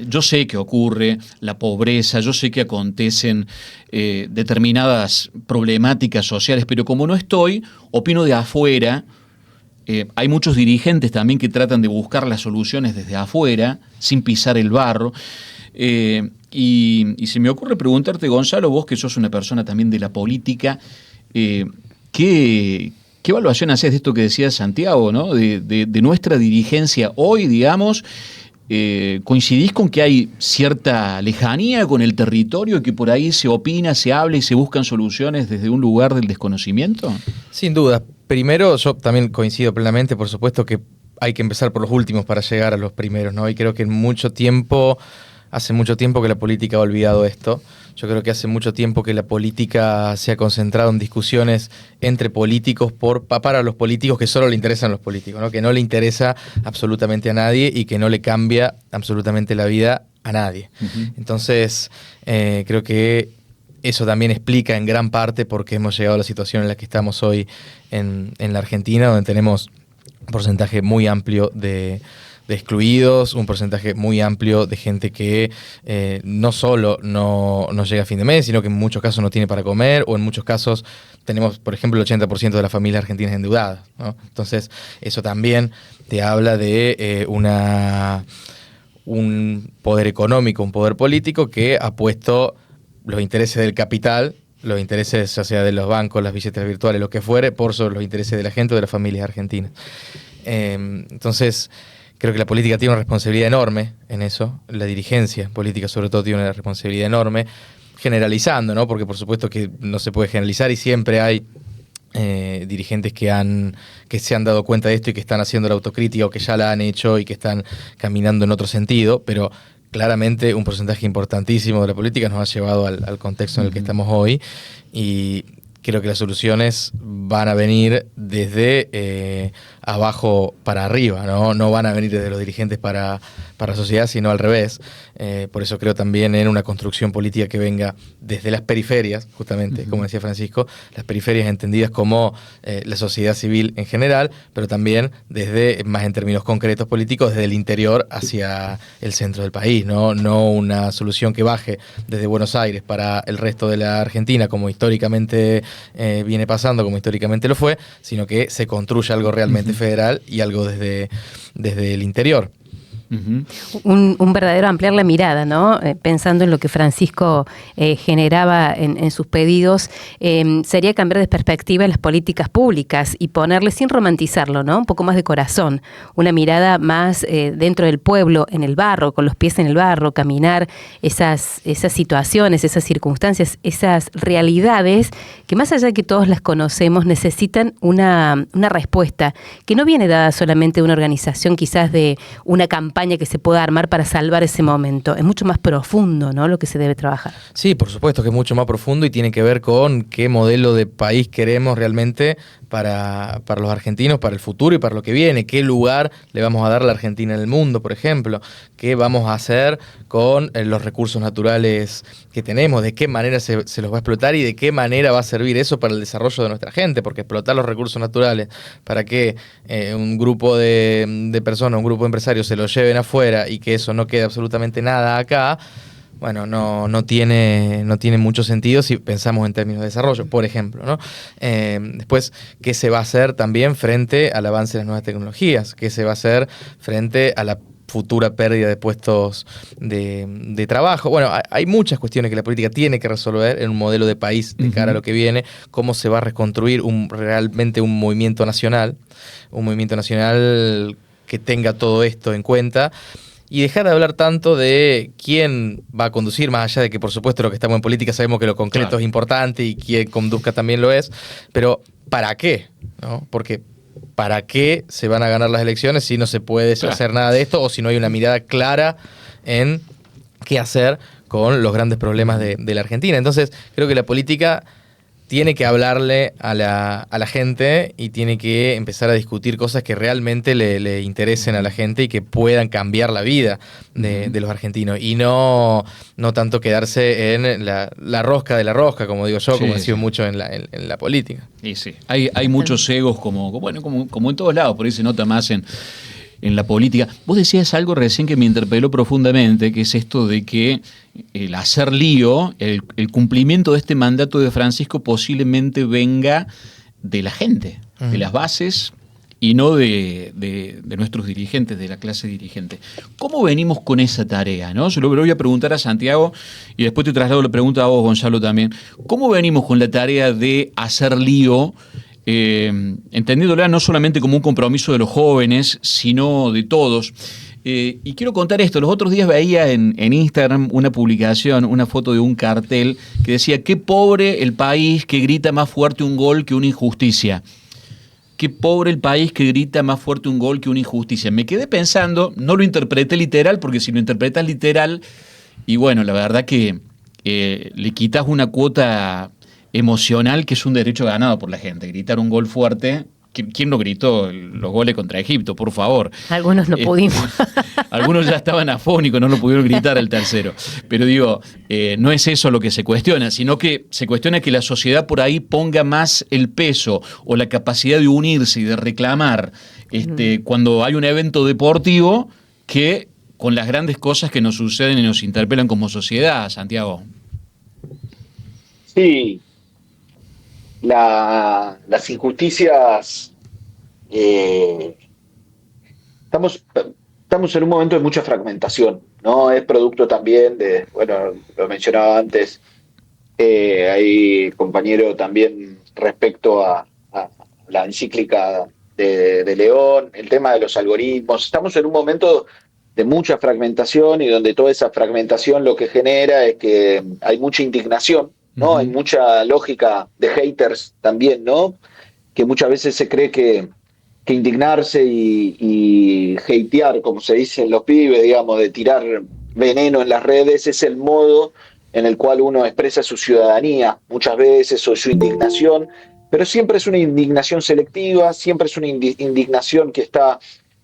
yo sé que ocurre la pobreza, yo sé que acontecen determinadas problemáticas sociales, pero como no estoy, opino de afuera. Hay muchos dirigentes también que tratan de buscar las soluciones desde afuera, sin pisar el barro. Y se me ocurre preguntarte, Gonzalo, vos que sos una persona también de la política, ¿qué evaluación haces de esto que decía Santiago, ¿no?, de nuestra dirigencia hoy, digamos? ¿Coincidís con que hay cierta lejanía con el territorio y que por ahí se opina, se habla y se buscan soluciones desde un lugar del desconocimiento? Sin duda. Primero, yo también coincido plenamente, por supuesto que hay que empezar por los últimos para llegar a los primeros, ¿no? Y creo que hace mucho tiempo que la política ha olvidado esto. Yo creo que hace mucho tiempo que la política se ha concentrado en discusiones entre políticos para los políticos, que solo le interesan a los políticos, ¿no?, que no le interesa absolutamente a nadie y que no le cambia absolutamente la vida a nadie. Entonces, creo que eso también explica en gran parte por qué hemos llegado a la situación en la que estamos hoy en la Argentina, donde tenemos un porcentaje muy amplio de excluidos, un porcentaje muy amplio de gente que no solo no llega a fin de mes, sino que en muchos casos no tiene para comer, o en muchos casos tenemos, por ejemplo, el 80% de las familias argentinas endeudadas, ¿no? Entonces, eso también te habla de un poder económico, un poder político que ha puesto los intereses del capital, los intereses, ya sea de los bancos, las billeteras virtuales, lo que fuere, por sobre los intereses de la gente o de las familias argentinas. Entonces, creo que la política tiene una responsabilidad enorme en eso, la dirigencia política sobre todo tiene una responsabilidad enorme, generalizando, ¿no? Porque por supuesto que no se puede generalizar y siempre hay dirigentes que se han dado cuenta de esto y que están haciendo la autocrítica o que ya la han hecho y que están caminando en otro sentido, pero claramente un porcentaje importantísimo de la política nos ha llevado al contexto en el que estamos hoy, y creo que las soluciones van a venir desde abajo para arriba, ¿no? No van a venir desde los dirigentes para la sociedad, sino al revés. Por eso creo también en una construcción política que venga desde las periferias, justamente, como decía Francisco, las periferias entendidas como la sociedad civil en general, pero también desde, más en términos concretos políticos, desde el interior hacia el centro del país, ¿no? No una solución que baje desde Buenos Aires para el resto de la Argentina, como históricamente viene pasando, como históricamente lo fue, sino que se construya algo realmente federal y algo desde el interior. Un verdadero ampliar la mirada, ¿no? Pensando en lo que Francisco generaba en sus pedidos, sería cambiar de perspectiva las políticas públicas y ponerle, sin romantizarlo, ¿no? Un poco más de corazón, una mirada más dentro del pueblo, en el barro, con los pies en el barro, caminar esas situaciones, esas circunstancias, esas realidades que, más allá de que todos las conocemos, necesitan una respuesta que no viene dada solamente de una organización, quizás de una campaña que se pueda armar para salvar ese momento. Es mucho más profundo, ¿no?, lo que se debe trabajar. Sí, por supuesto que es mucho más profundo y tiene que ver con qué modelo de país queremos realmente para los argentinos, para el futuro y para lo que viene. ¿Qué lugar le vamos a dar a la Argentina en el mundo, por ejemplo? ¿Qué vamos a hacer con los recursos naturales que tenemos? ¿De qué manera se los va a explotar y de qué manera va a servir eso para el desarrollo de nuestra gente? Porque explotar los recursos naturales para que un grupo de personas, un grupo de empresarios se los lleven afuera y que eso no quede absolutamente nada acá, bueno, no tiene mucho sentido si pensamos en términos de desarrollo, por ejemplo, ¿no? Después, ¿qué se va a hacer también frente al avance de las nuevas tecnologías? ¿Qué se va a hacer frente a la futura pérdida de puestos de trabajo? Bueno, hay muchas cuestiones que la política tiene que resolver en un modelo de país de cara a lo que viene. ¿Cómo se va a reconstruir realmente un movimiento nacional que tenga todo esto en cuenta? Y dejar de hablar tanto de quién va a conducir, más allá de que, por supuesto, lo que estamos en política sabemos que lo concreto es importante y quien conduzca también lo es, pero ¿para qué? ¿No? Porque ¿para qué se van a ganar las elecciones si no se puede hacer nada de esto o si no hay una mirada clara en qué hacer con los grandes problemas de la Argentina? Entonces, creo que la política tiene que hablarle a la gente y tiene que empezar a discutir cosas que realmente le interesen a la gente y que puedan cambiar la vida de los argentinos. Y no tanto quedarse en la rosca de la rosca, como digo yo, como ha sido mucho en la política. Y sí, hay muchos egos como en todos lados, por ahí se nota más en la política. Vos decías algo recién que me interpeló profundamente, que es esto de que el hacer lío, el cumplimiento de este mandato de Francisco posiblemente venga de la gente, de las bases y no de nuestros dirigentes, de la clase dirigente. ¿Cómo venimos con esa tarea, no? Yo lo voy a preguntar a Santiago y después te traslado la pregunta a vos, Gonzalo, también. ¿Cómo venimos con la tarea de hacer lío, entendiéndola no solamente como un compromiso de los jóvenes, sino de todos? Y quiero contar esto. Los otros días veía en Instagram una publicación, una foto de un cartel que decía: qué pobre el país que grita más fuerte un gol que una injusticia. Qué pobre el país que grita más fuerte un gol que una injusticia. Me quedé pensando, no lo interpreté literal, porque si lo interpretas literal, y bueno, la verdad que le quitas una cuota emocional que es un derecho ganado por la gente. Gritar un gol fuerte. ¿Quién no gritó los goles contra Egipto, por favor? Algunos no pudimos. Algunos ya estaban afónicos, no lo pudieron gritar el tercero. Pero digo, no es eso lo que se cuestiona, sino que se cuestiona que la sociedad por ahí ponga más el peso o la capacidad de unirse y de reclamar cuando hay un evento deportivo que con las grandes cosas que nos suceden y nos interpelan como sociedad, Santiago. Sí. Las injusticias, estamos en un momento de mucha fragmentación, ¿no? Es producto también de, bueno, lo mencionaba antes, hay compañero también respecto a la encíclica de León, el tema de los algoritmos. Estamos en un momento de mucha fragmentación y donde toda esa fragmentación lo que genera es que hay mucha indignación, ¿no? Hay mucha lógica de haters también, ¿no? Que muchas veces se cree que indignarse y hatear, como se dice en los pibes, digamos, de tirar veneno en las redes, es el modo en el cual uno expresa su ciudadanía muchas veces o su indignación, pero siempre es una indignación selectiva, siempre es una indignación que está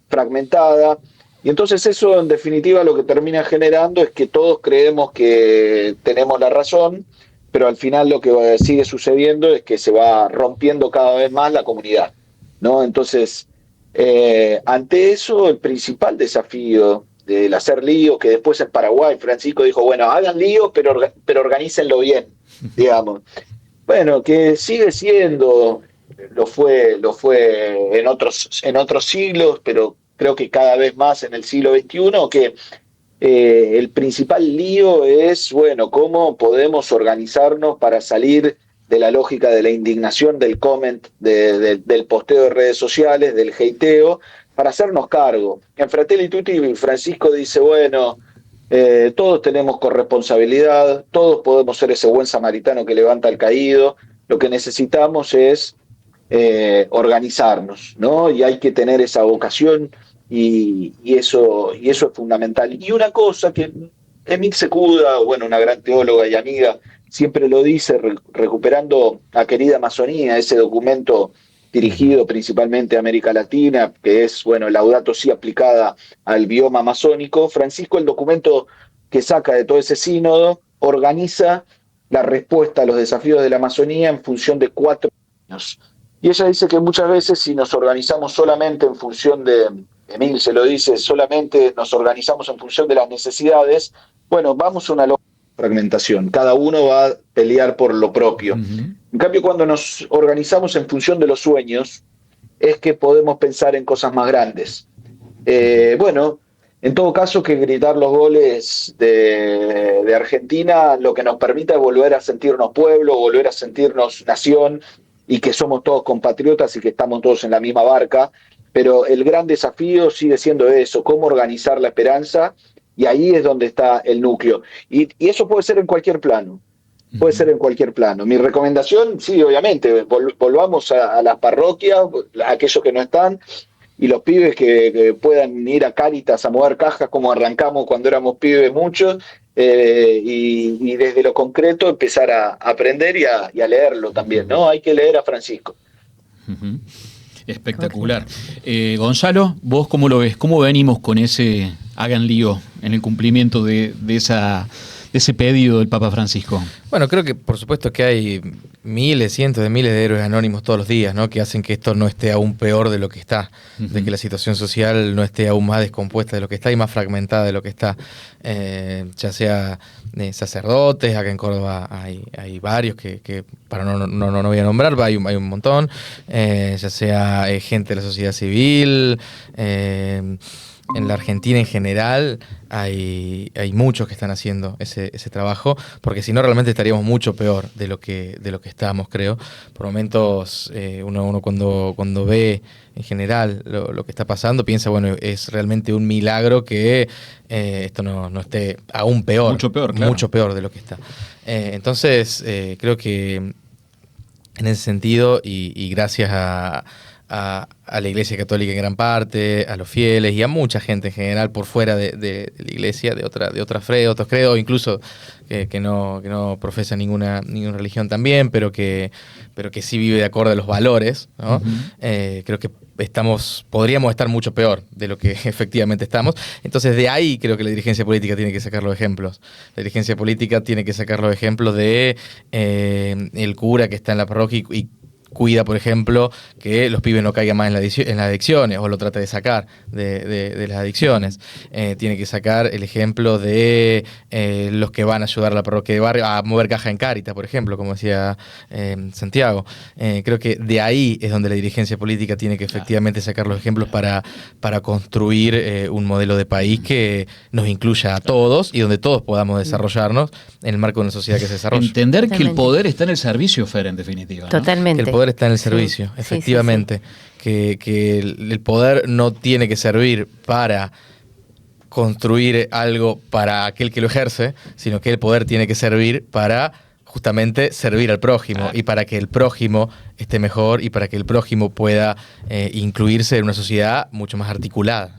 fragmentada, y entonces eso en definitiva lo que termina generando es que todos creemos que tenemos la razón, pero al final lo que sigue sucediendo es que se va rompiendo cada vez más la comunidad, ¿no? Entonces, ante eso, el principal desafío del hacer lío, que después en Paraguay Francisco dijo, bueno, hagan lío, pero organícenlo bien, digamos. Bueno, que sigue siendo, lo fue en otros siglos, pero creo que cada vez más en el siglo XXI, que el principal lío es, bueno, cómo podemos organizarnos para salir de la lógica de la indignación, del comment, del posteo de redes sociales, del hateo, para hacernos cargo. En Fratelli Tutti, Francisco dice, bueno, todos tenemos corresponsabilidad, todos podemos ser ese buen samaritano que levanta al caído, lo que necesitamos es organizarnos, ¿no? Y hay que tener esa vocación y eso es fundamental. Y una cosa que Emil Secuda, bueno, una gran teóloga y amiga, siempre lo dice, recuperando a Querida Amazonía, ese documento dirigido principalmente a América Latina, que es, bueno, Laudato Si aplicada al bioma amazónico. Francisco, el documento que saca de todo ese sínodo, organiza la respuesta a los desafíos de la Amazonía en función de 4 años. Y ella dice que muchas veces si nos organizamos solamente en función Emil se lo dice, solamente nos organizamos en función de las necesidades, bueno, vamos a una fragmentación, cada uno va a pelear por lo propio. En cambio, cuando nos organizamos en función de los sueños, es que podemos pensar en cosas más grandes. Bueno, en todo caso, que gritar los goles de Argentina lo que nos permita es volver a sentirnos pueblo, volver a sentirnos nación, y que somos todos compatriotas y que estamos todos en la misma barca, pero el gran desafío sigue siendo eso, cómo organizar la esperanza, y ahí es donde está el núcleo. Y eso puede ser en cualquier plano. Puede ser en cualquier plano. Mi recomendación, sí, obviamente, volvamos a las parroquias, a aquellos que no están, y los pibes que puedan ir a Cáritas a mover cajas como arrancamos cuando éramos pibes muchos, y desde lo concreto empezar a aprender y a leerlo también, ¿no? Hay que leer a Francisco. Espectacular. Gonzalo, ¿vos cómo lo ves? ¿Cómo venimos con ese hagan lío en el cumplimiento de ese pedido del Papa Francisco? Bueno, creo que por supuesto que hay miles, cientos de miles de héroes anónimos todos los días, ¿no? Que hacen que esto no esté aún peor de lo que está, de que la situación social no esté aún más descompuesta de lo que está y más fragmentada de lo que está. Ya sea sacerdotes, acá en Córdoba hay varios que para no voy a nombrar, hay un montón, ya sea gente de la sociedad civil, en la Argentina en general hay muchos que están haciendo ese trabajo, porque si no realmente estaríamos mucho peor de lo que estamos, creo. Por momentos uno cuando ve en general lo que está pasando, piensa, bueno, es realmente un milagro que esto no esté aún peor. Mucho peor, claro. Mucho peor de lo que está. Entonces, creo que en ese sentido, y gracias a la Iglesia Católica en gran parte, a los fieles y a mucha gente en general por fuera de la Iglesia, de otra fe, de otros credos, incluso que no profesa ninguna religión también, pero que sí vive de acuerdo a los valores, ¿no? Creo que podríamos estar mucho peor de lo que efectivamente estamos. Entonces de ahí creo que la dirigencia política tiene que sacar los ejemplos. La dirigencia política tiene que sacar los ejemplos de el cura que está en la parroquia y cuida, por ejemplo, que los pibes no caigan más en las adicciones, o lo trata de sacar de las adicciones. Tiene que sacar el ejemplo de los que van a ayudar a la parroquia de barrio a mover caja en Cáritas, por ejemplo, como decía Santiago. Creo que de ahí es donde la dirigencia política tiene que efectivamente sacar los ejemplos para construir un modelo de país que nos incluya a todos y donde todos podamos desarrollarnos en el marco de una sociedad que se desarrolla. Entender que el poder está en el servicio, Fer, en definitiva, ¿no? Totalmente. Que el poder está en el servicio, efectivamente. Sí. Que el poder no tiene que servir para construir algo para aquel que lo ejerce, sino que el poder tiene que servir para justamente servir al prójimo, y para que el prójimo esté mejor y para que el prójimo pueda incluirse en una sociedad mucho más articulada.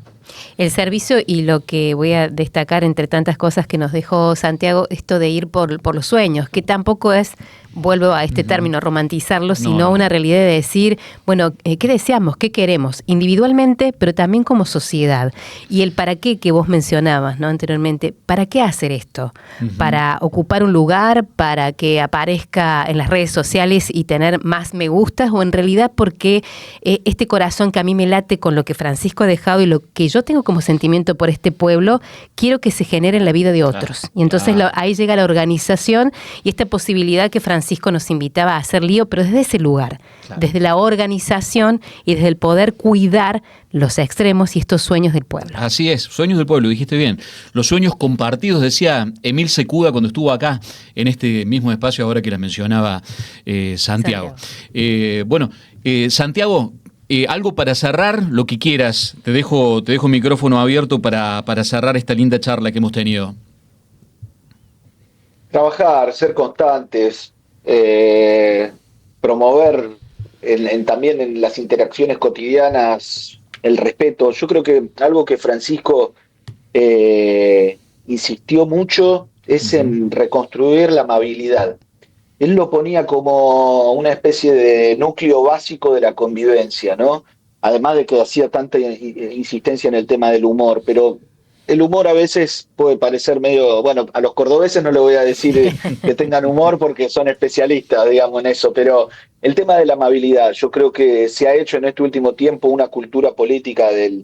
El servicio, y lo que voy a destacar entre tantas cosas que nos dejó Santiago, esto de ir por los sueños, que tampoco es, vuelvo a este término, romantizarlo, sino una realidad de decir, bueno, ¿qué deseamos? ¿Qué queremos? Individualmente, pero también como sociedad. Y el para qué que vos mencionabas, ¿no? Anteriormente, ¿para qué hacer esto? ¿Para ocupar un lugar? ¿Para que aparezca en las redes sociales y tener más me gustas? ¿O en realidad porque este corazón que a mí me late con lo que Francisco ha dejado y lo que yo tengo como sentimiento por este pueblo, quiero que se genere en la vida de otros? Y entonces ahí llega la organización y esta posibilidad que Francisco nos invitaba a hacer lío, pero desde ese lugar, desde la organización y desde el poder cuidar los extremos y estos sueños del pueblo. Así es, sueños del pueblo, dijiste bien. Los sueños compartidos, decía Emil Secuda cuando estuvo acá, en este mismo espacio, ahora que la mencionaba Santiago. Santiago, algo para cerrar, lo que quieras. Te dejo micrófono abierto para cerrar esta linda charla que hemos tenido. Trabajar, ser constantes, promover también en las interacciones cotidianas el respeto. Yo creo que algo que Francisco insistió mucho es en reconstruir la amabilidad. Él lo ponía como una especie de núcleo básico de la convivencia, ¿no? Además de que hacía tanta insistencia en el tema del humor, pero el humor a veces puede parecer medio, bueno, a los cordobeses no le voy a decir que tengan humor porque son especialistas, digamos, en eso, pero el tema de la amabilidad, yo creo que se ha hecho en este último tiempo una cultura política de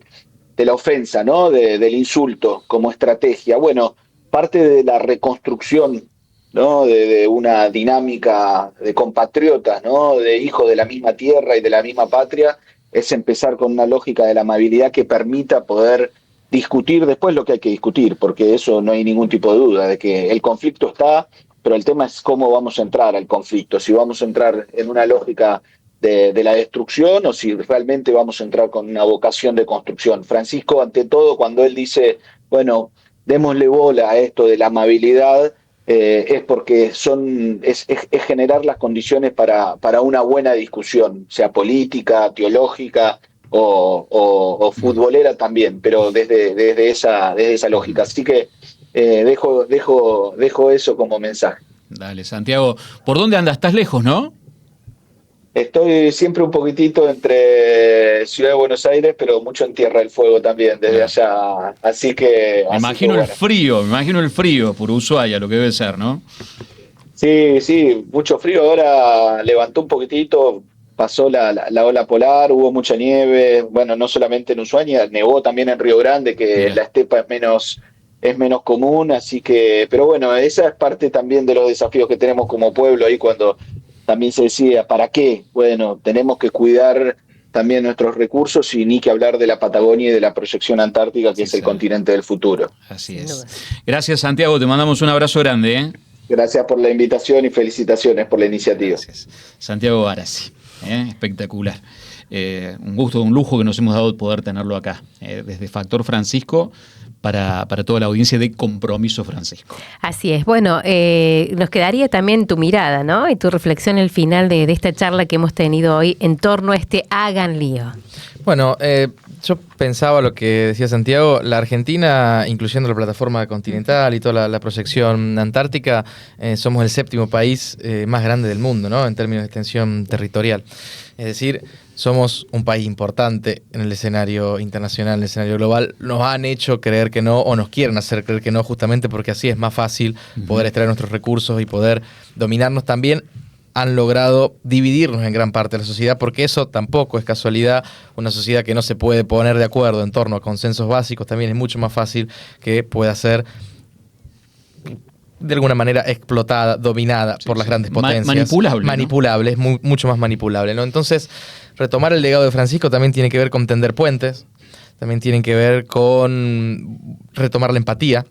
la ofensa, ¿no? Del insulto como estrategia. Bueno, parte de la reconstrucción, ¿no? De una dinámica de compatriotas, ¿no? De hijos de la misma tierra y de la misma patria, es empezar con una lógica de la amabilidad que permita poder discutir después lo que hay que discutir, porque eso no hay ningún tipo de duda, de que el conflicto está, pero el tema es cómo vamos a entrar al conflicto, si vamos a entrar en una lógica de la destrucción o si realmente vamos a entrar con una vocación de construcción. Francisco, ante todo, cuando él dice, bueno, démosle bola a esto de la amabilidad, es porque es generar las condiciones para una buena discusión, sea política, teológica o futbolera también, pero desde esa lógica. Así que dejo eso como mensaje. Dale, Santiago. ¿Por dónde andas? ¿Estás lejos, no? Estoy siempre un poquitito entre Ciudad de Buenos Aires, pero mucho en Tierra del Fuego también, desde allá. Así que... Me imagino el frío por Ushuaia, lo que debe ser, ¿no? Sí, mucho frío. Ahora levantó un poquitito, pasó la ola polar, hubo mucha nieve. Bueno, no solamente en Ushuaia, nevó también en Río Grande, que la estepa es menos común, así que... Pero bueno, esa es parte también de los desafíos que tenemos como pueblo ahí cuando... También se decía, ¿para qué? Bueno, tenemos que cuidar también nuestros recursos y ni que hablar de la Patagonia y de la proyección antártica, que es el continente del futuro. Así es. Gracias, Santiago. Te mandamos un abrazo grande. Gracias por la invitación y felicitaciones por la iniciativa. Gracias. Santiago Barassi. Espectacular. Un gusto, un lujo que nos hemos dado poder tenerlo acá. Desde Factor Francisco, para toda la audiencia de Compromiso Francisco. Así es. Bueno, nos quedaría también tu mirada, ¿no? Y tu reflexión al final de esta charla que hemos tenido hoy en torno a este Hagan Lío. Bueno, yo pensaba lo que decía Santiago, la Argentina, incluyendo la plataforma continental y toda la proyección antártica, somos el 7º país más grande del mundo, ¿no? En términos de extensión territorial. Es decir, somos un país importante en el escenario internacional, en el escenario global. Nos han hecho creer que no, o nos quieren hacer creer que no, justamente porque así es más fácil poder extraer nuestros recursos y poder dominarnos. También han logrado dividirnos en gran parte de la sociedad, porque eso tampoco es casualidad. Una sociedad que no se puede poner de acuerdo en torno a consensos básicos también es mucho más fácil que pueda ser de alguna manera explotada, dominada por las grandes potencias. Manipulable, es mucho más manipulable, ¿no? Entonces, retomar el legado de Francisco también tiene que ver con tender puentes, también tiene que ver con retomar la empatía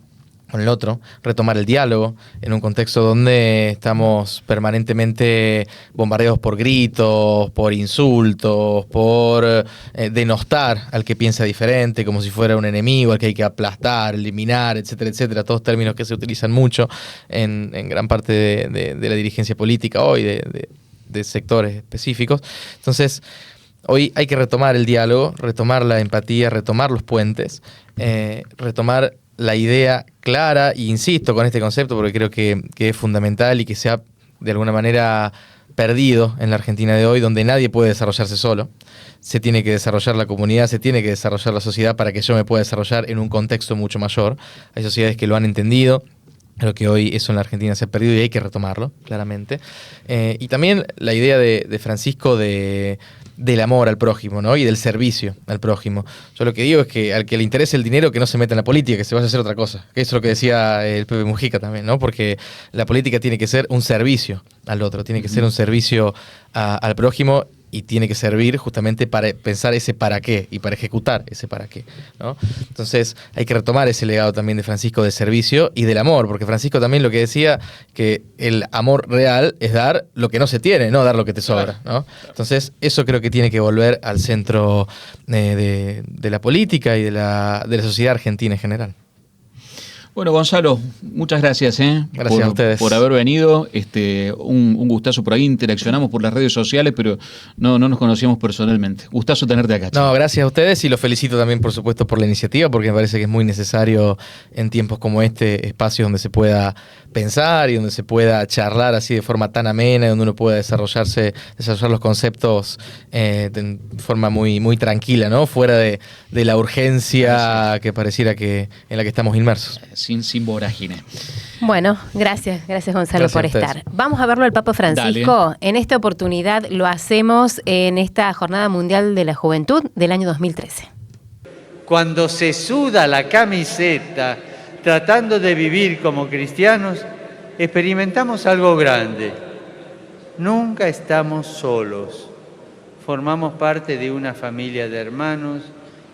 con el otro, retomar el diálogo en un contexto donde estamos permanentemente bombardeados por gritos, por insultos, por denostar al que piensa diferente como si fuera un enemigo al que hay que aplastar, eliminar, etcétera, etcétera, todos términos que se utilizan mucho en gran parte de la dirigencia política hoy, de sectores específicos. Entonces, Hoy hay que retomar el diálogo, retomar la empatía, retomar los puentes, retomar la idea clara, e insisto con este concepto porque creo que es fundamental y que se ha de alguna manera perdido en la Argentina de hoy, donde nadie puede desarrollarse solo. Se tiene que desarrollar la comunidad, se tiene que desarrollar la sociedad para que yo me pueda desarrollar en un contexto mucho mayor. Hay sociedades que lo han entendido. Creo que hoy eso en la Argentina se ha perdido y hay que retomarlo, claramente. Y también la idea de Francisco del amor al prójimo, ¿no? Y del servicio al prójimo. Yo lo que digo es que al que le interese el dinero, que no se meta en la política, que se vaya a hacer otra cosa. Que eso es lo que decía el Pepe Mujica también, ¿no? Porque la política tiene que ser un servicio al otro, tiene que ser un servicio al prójimo, y tiene que servir justamente para pensar ese para qué y para ejecutar ese para qué, ¿no? Entonces hay que retomar ese legado también de Francisco de servicio y del amor, porque Francisco también lo que decía, que el amor real es dar lo que no se tiene, no dar lo que te sobra, ¿no? Entonces eso creo que tiene que volver al centro de la política y de la sociedad argentina en general. Bueno, Gonzalo, muchas gracias, Gracias a ustedes por haber venido. Un gustazo por ahí, interaccionamos por las redes sociales, pero no nos conocíamos personalmente. Gustazo tenerte acá. No, gracias a ustedes y los felicito también, por supuesto, por la iniciativa, porque me parece que es muy necesario en tiempos como este, espacios donde se pueda pensar y donde se pueda charlar así de forma tan amena, y donde uno pueda desarrollar los conceptos de forma muy, muy tranquila, ¿no? Fuera de la urgencia que pareciera que en la que estamos inmersos. Sin vorágine. Bueno, gracias Gonzalo por estar. Vamos a verlo al Papa Francisco. Dale. En esta oportunidad lo hacemos en esta Jornada Mundial de la Juventud del año 2013. Cuando se suda la camiseta tratando de vivir como cristianos, experimentamos algo grande. Nunca estamos solos. Formamos parte de una familia de hermanos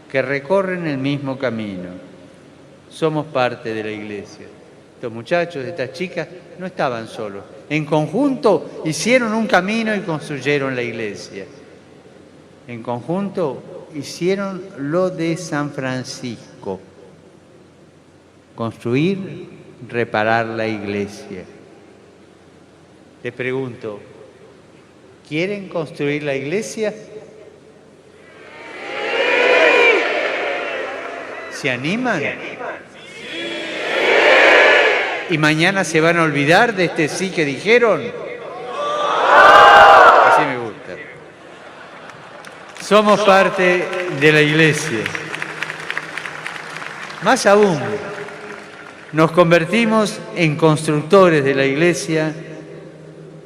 que recorren el mismo camino. Somos parte de la iglesia. Estos muchachos, estas chicas, no estaban solos. En conjunto hicieron un camino y construyeron la iglesia. En conjunto hicieron lo de San Francisco. Construir, reparar la iglesia. Les pregunto, ¿quieren construir la iglesia? ¿Se animan? ¿Y mañana se van a olvidar de este sí que dijeron? Así me gusta. Somos parte de la iglesia. Más aún, nos convertimos en constructores de la iglesia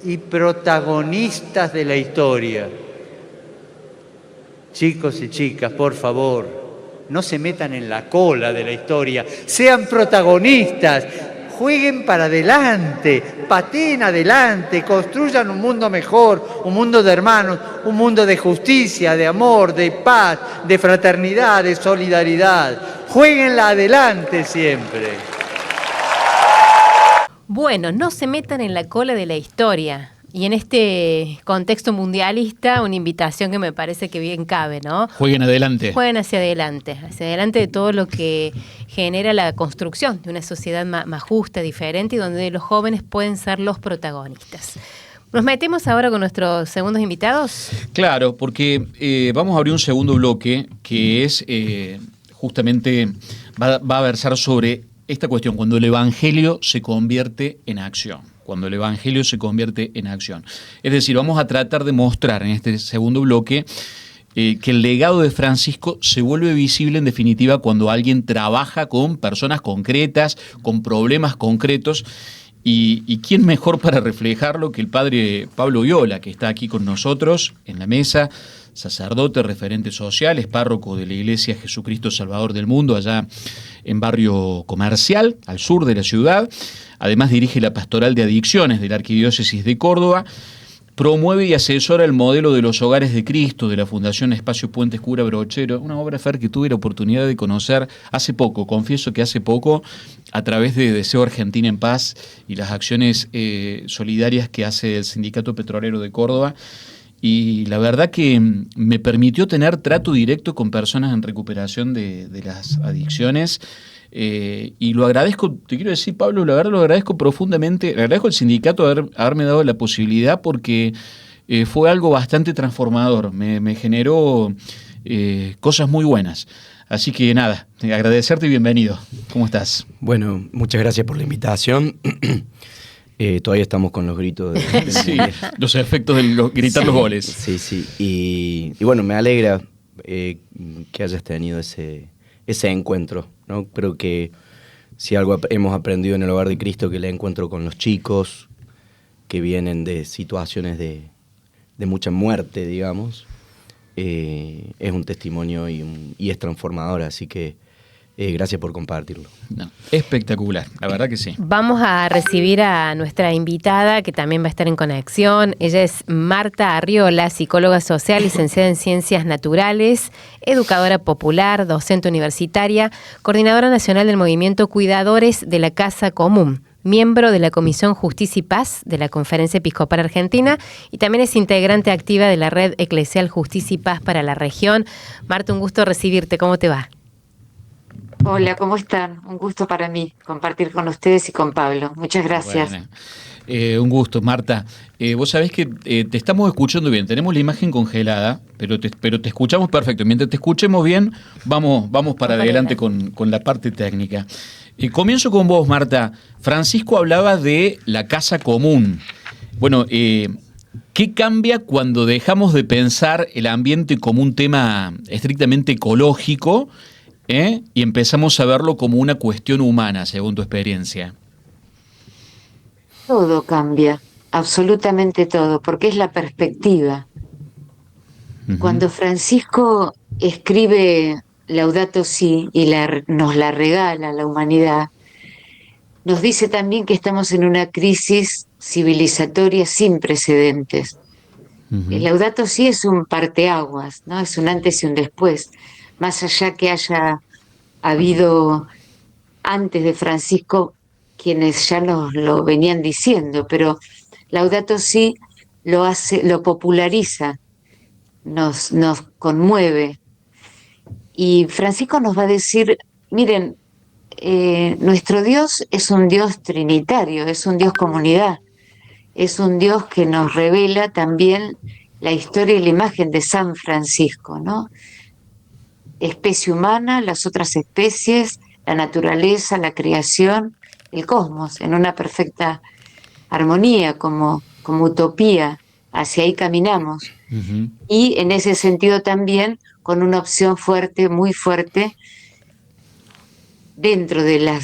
y protagonistas de la historia. Chicos y chicas, por favor, no se metan en la cola de la historia, sean protagonistas, jueguen para adelante, pateen adelante, construyan un mundo mejor, un mundo de hermanos, un mundo de justicia, de amor, de paz, de fraternidad, de solidaridad. Jueguenla adelante siempre. Bueno, no se metan en la cola de la historia. Y en este contexto mundialista, una invitación que me parece que bien cabe, ¿no? Jueguen adelante. Jueguen hacia adelante de todo lo que genera la construcción de una sociedad más justa, diferente, y donde los jóvenes pueden ser los protagonistas. ¿Nos metemos ahora con nuestros segundos invitados? Claro, porque vamos a abrir un segundo bloque que es justamente, va a versar sobre esta cuestión, cuando el Evangelio se convierte en acción. Cuando el Evangelio se convierte en acción. Es decir, vamos a tratar de mostrar en este segundo bloque que el legado de Francisco se vuelve visible en definitiva cuando alguien trabaja con personas concretas, con problemas concretos, y quién mejor para reflejarlo que el padre Pablo Viola, que está aquí con nosotros en la mesa, sacerdote, referente social, es párroco de la Iglesia Jesucristo Salvador del Mundo, allá en Barrio Comercial, al sur de la ciudad. Además dirige la Pastoral de Adicciones de la Arquidiócesis de Córdoba, promueve y asesora el modelo de los Hogares de Cristo de la Fundación Espacio Puentes Cura Brochero, una obra, Fer, que tuve la oportunidad de conocer hace poco, confieso que hace poco, a través de Deseo Argentina en Paz y las acciones solidarias que hace el Sindicato Petrolero de Córdoba. Y la verdad que me permitió tener trato directo con personas en recuperación de las adicciones. Y lo agradezco, te quiero decir, Pablo, la verdad lo agradezco profundamente, le agradezco al sindicato haberme dado la posibilidad, porque fue algo bastante transformador, me generó cosas muy buenas. Así que nada, agradecerte y bienvenido. ¿Cómo estás? Bueno, muchas gracias por la invitación. Todavía estamos con los gritos de sí, los efectos de gritar los goles. Sí, sí. Y bueno, me alegra que hayas tenido ese encuentro, ¿no? Creo que si algo hemos aprendido en el Hogar de Cristo, que el encuentro con los chicos que vienen de situaciones de mucha muerte, digamos, es un testimonio y es transformador, así que gracias por compartirlo. No, espectacular, la verdad que sí. Vamos a recibir a nuestra invitada, que también va a estar en conexión. Ella es Marta Arriola, psicóloga social, licenciada en Ciencias Naturales, educadora popular, docente universitaria, coordinadora nacional del movimiento Cuidadores de la Casa Común, miembro de la Comisión Justicia y Paz de la Conferencia Episcopal Argentina y también es integrante activa de la Red Eclesial Justicia y Paz para la región. Marta, un gusto recibirte. ¿Cómo te va? Hola, ¿cómo están? Un gusto para mí compartir con ustedes y con Pablo. Muchas gracias. Bueno, un gusto, Marta. Vos sabés que te estamos escuchando bien. Tenemos la imagen congelada, pero te escuchamos perfecto. Mientras te escuchemos bien, vamos para adelante con la parte técnica. Comienzo con vos, Marta. Francisco hablaba de la casa común. Bueno, ¿qué cambia cuando dejamos de pensar el ambiente como un tema estrictamente ecológico y empezamos a verlo como una cuestión humana, según tu experiencia? Todo cambia, absolutamente todo, porque es la perspectiva. Uh-huh. Cuando Francisco escribe Laudato Si y nos la regala a la humanidad, nos dice también que estamos en una crisis civilizatoria sin precedentes. Uh-huh. El Laudato Si es un parteaguas, ¿no? Es un antes y un después. Más allá que haya habido antes de Francisco quienes ya nos lo venían diciendo, pero Laudato Si lo populariza, nos conmueve. Y Francisco nos va a decir, miren, nuestro Dios es un Dios trinitario, es un Dios comunidad, es un Dios que nos revela también la historia y la imagen de San Francisco, ¿no? Especie humana, las otras especies, la naturaleza, la creación, el cosmos, en una perfecta armonía, como utopía, hacia ahí caminamos. Uh-huh. Y en ese sentido también con una opción fuerte, muy fuerte, dentro de la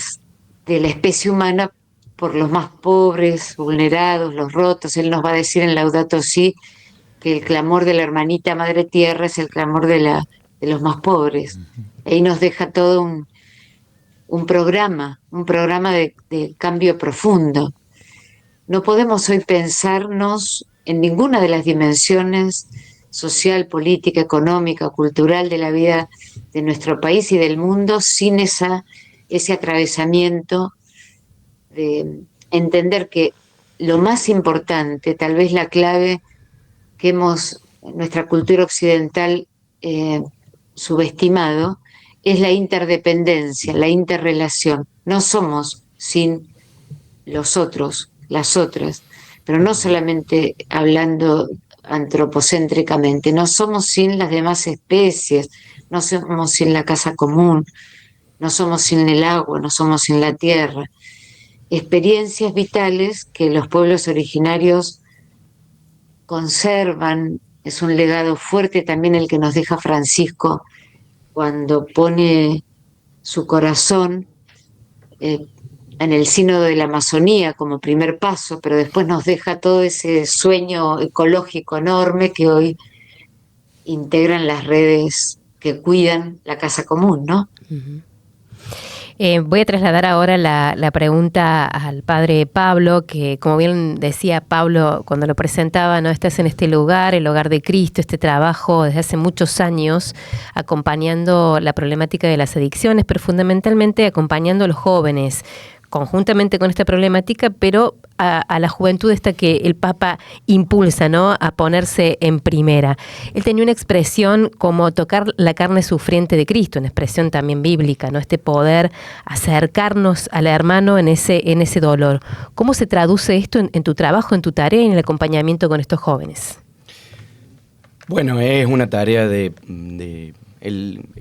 especie humana, por los más pobres, vulnerados, los rotos. Él nos va a decir en Laudato Si que el clamor de la hermanita Madre Tierra es el clamor de los más pobres. Ahí nos deja todo un programa de cambio profundo. No podemos hoy pensarnos en ninguna de las dimensiones social, política, económica, cultural de la vida de nuestro país y del mundo sin ese atravesamiento de entender que lo más importante, tal vez la clave que nuestra cultura occidental subestimado, es la interdependencia, la interrelación. No somos sin los otros, las otras, pero no solamente hablando antropocéntricamente, no somos sin las demás especies, no somos sin la casa común, no somos sin el agua, no somos sin la tierra. Experiencias vitales que los pueblos originarios conservan, es un legado fuerte también el que nos deja Francisco cuando pone su corazón en el sínodo de la Amazonía como primer paso, pero después nos deja todo ese sueño ecológico enorme que hoy integran las redes que cuidan la casa común, ¿no? Uh-huh. Voy a trasladar ahora la pregunta al padre Pablo, que como bien decía Pablo cuando lo presentaba, ¿no? Estás en este lugar, el Hogar de Cristo, este trabajo desde hace muchos años, acompañando la problemática de las adicciones, pero fundamentalmente acompañando a los jóvenes, conjuntamente con esta problemática, pero a la juventud esta que el Papa impulsa, ¿no?, a ponerse en primera. Él tenía una expresión como tocar la carne sufriente de Cristo, una expresión también bíblica, ¿no?, este poder acercarnos al hermano en ese dolor. ¿Cómo se traduce esto en tu trabajo, en tu tarea y en el acompañamiento con estos jóvenes? Bueno, es una tarea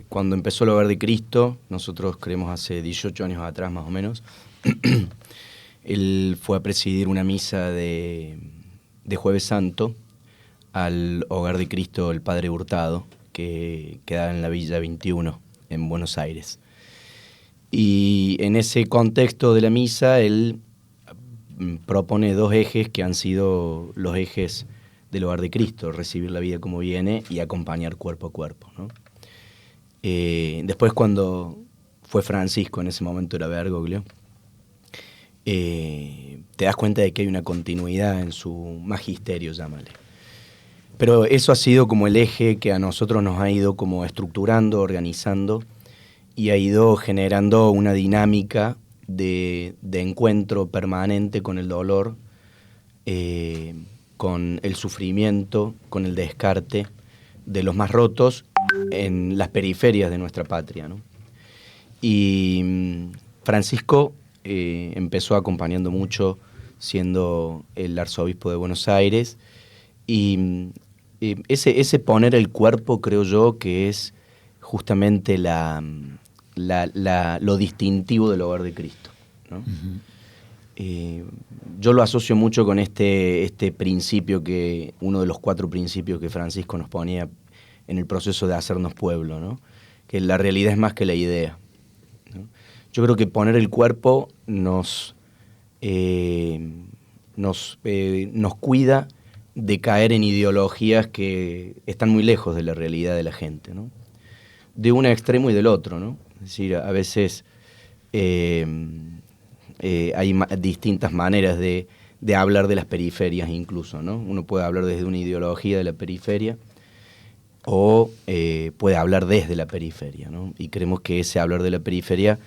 cuando empezó el Hogar de Cristo, nosotros creemos hace 18 años atrás más o menos, él fue a presidir una misa de Jueves Santo al Hogar de Cristo el Padre Hurtado, que queda en la Villa 21, en Buenos Aires. Y en ese contexto de la misa, él propone 2 ejes que han sido los ejes del Hogar de Cristo: recibir la vida como viene y acompañar cuerpo a cuerpo, ¿no? Después, cuando fue Francisco, en ese momento era Bergoglio, te das cuenta de que hay una continuidad en su magisterio, llámale. Pero eso ha sido como el eje que a nosotros nos ha ido como estructurando, organizando, y ha ido generando una dinámica de encuentro permanente con el dolor, con el sufrimiento, con el descarte de los más rotos en las periferias de nuestra patria, ¿no? Y Francisco empezó acompañando mucho, siendo el arzobispo de Buenos Aires, y ese poner el cuerpo, creo yo, que es justamente lo distintivo del Hogar de Cristo, ¿no? Uh-huh. Yo lo asocio mucho con este principio, uno de los 4 principios que Francisco nos ponía en el proceso de hacernos pueblo, ¿no? Que la realidad es más que la idea, ¿no? Yo creo que poner el cuerpo nos cuida de caer en ideologías que están muy lejos de la realidad de la gente, ¿no? De un extremo y del otro, ¿no? Es decir, a veces hay distintas maneras de hablar de las periferias incluso, ¿no? Uno puede hablar desde una ideología de la periferia o puede hablar desde la periferia, ¿no? Y creemos que ese hablar de la periferia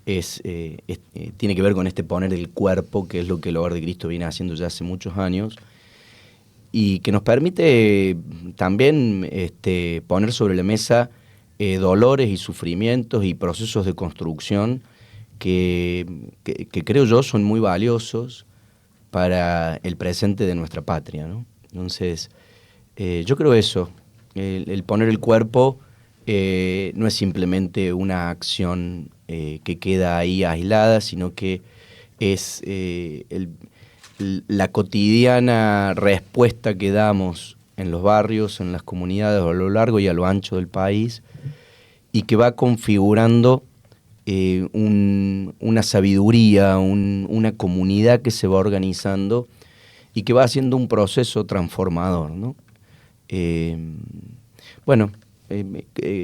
tiene que ver con poner el cuerpo, que es lo que el Hogar de Cristo viene haciendo ya hace muchos años, y que nos permite también poner sobre la mesa dolores y sufrimientos y procesos de construcción que creo yo son muy valiosos para el presente de nuestra patria, ¿no? Entonces, yo creo eso, el poner el cuerpo no es simplemente una acción que queda ahí aislada, sino que es la cotidiana respuesta que damos en los barrios, en las comunidades a lo largo y a lo ancho del país, y que va configurando una sabiduría, una comunidad que se va organizando y que va haciendo un proceso transformador, ¿no?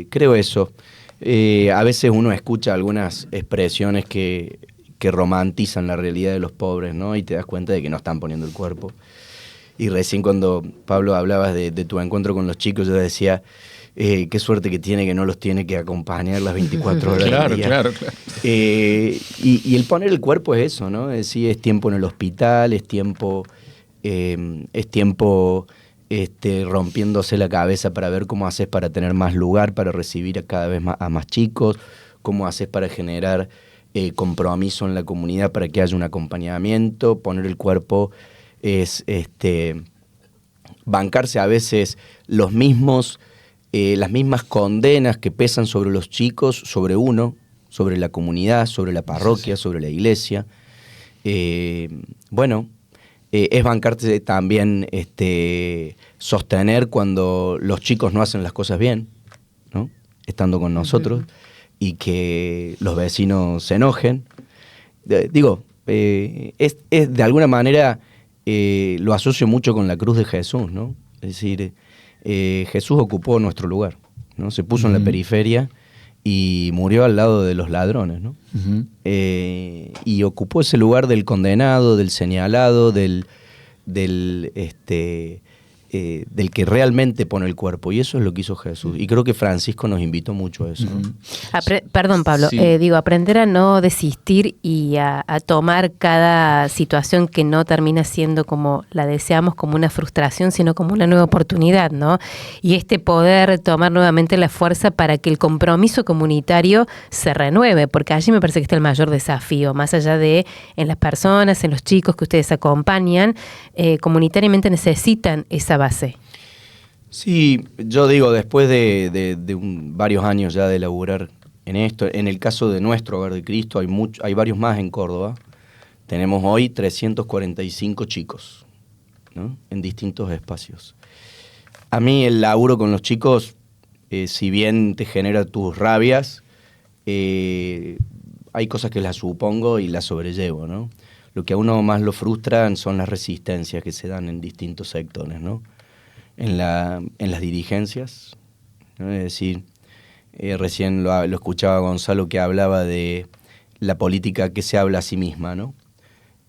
Creo eso. A veces uno escucha algunas expresiones que romantizan la realidad de los pobres, ¿no? Y te das cuenta de que no están poniendo el cuerpo. Y recién cuando, Pablo, hablabas de tu encuentro con los chicos, yo decía, qué suerte que tiene, que no los tiene que acompañar las 24 horas del día. Claro. Y el poner el cuerpo es eso, ¿no? Es decir, es tiempo en el hospital, es tiempo rompiéndose la cabeza para ver cómo haces para tener más lugar, para recibir cada vez a más chicos, cómo haces para generar compromiso en la comunidad para que haya un acompañamiento. Poner el cuerpo es bancarse a veces las mismas condenas que pesan sobre los chicos, sobre uno, sobre la comunidad, sobre la parroquia, sobre la iglesia. Es bancarte también sostener cuando los chicos no hacen las cosas bien, ¿no? Estando con nosotros, y que los vecinos se enojen. Es de alguna manera lo asocio mucho con la cruz de Jesús, ¿no? Es decir, Jesús ocupó nuestro lugar, ¿no? Se puso en la periferia y murió al lado de los ladrones, ¿no? Uh-huh. Y ocupó ese lugar del condenado, del señalado, del que realmente pone el cuerpo, y eso es lo que hizo Jesús, y creo que Francisco nos invitó mucho a eso, ¿no? Perdón, Pablo, sí. Aprender a no desistir y a tomar cada situación que no termina siendo como la deseamos, como una frustración, sino como una nueva oportunidad, ¿no? Y poder tomar nuevamente la fuerza para que el compromiso comunitario se renueve, porque allí me parece que está el mayor desafío, más allá de en las personas, en los chicos que ustedes acompañan, comunitariamente necesitan esa base. Sí, yo digo, después de varios años ya de laburar en esto, en el caso de nuestro Hogar de Cristo, hay varios más en Córdoba. Tenemos hoy 345 chicos, ¿no? En distintos espacios. A mí el laburo con los chicos, si bien te genera tus rabias, hay cosas que las supongo y las sobrellevo, ¿no? Lo que a uno más lo frustran son las resistencias que se dan en distintos sectores, ¿no? En las dirigencias, ¿no? Es decir, recién lo escuchaba Gonzalo que hablaba de la política que se habla a sí misma, ¿no?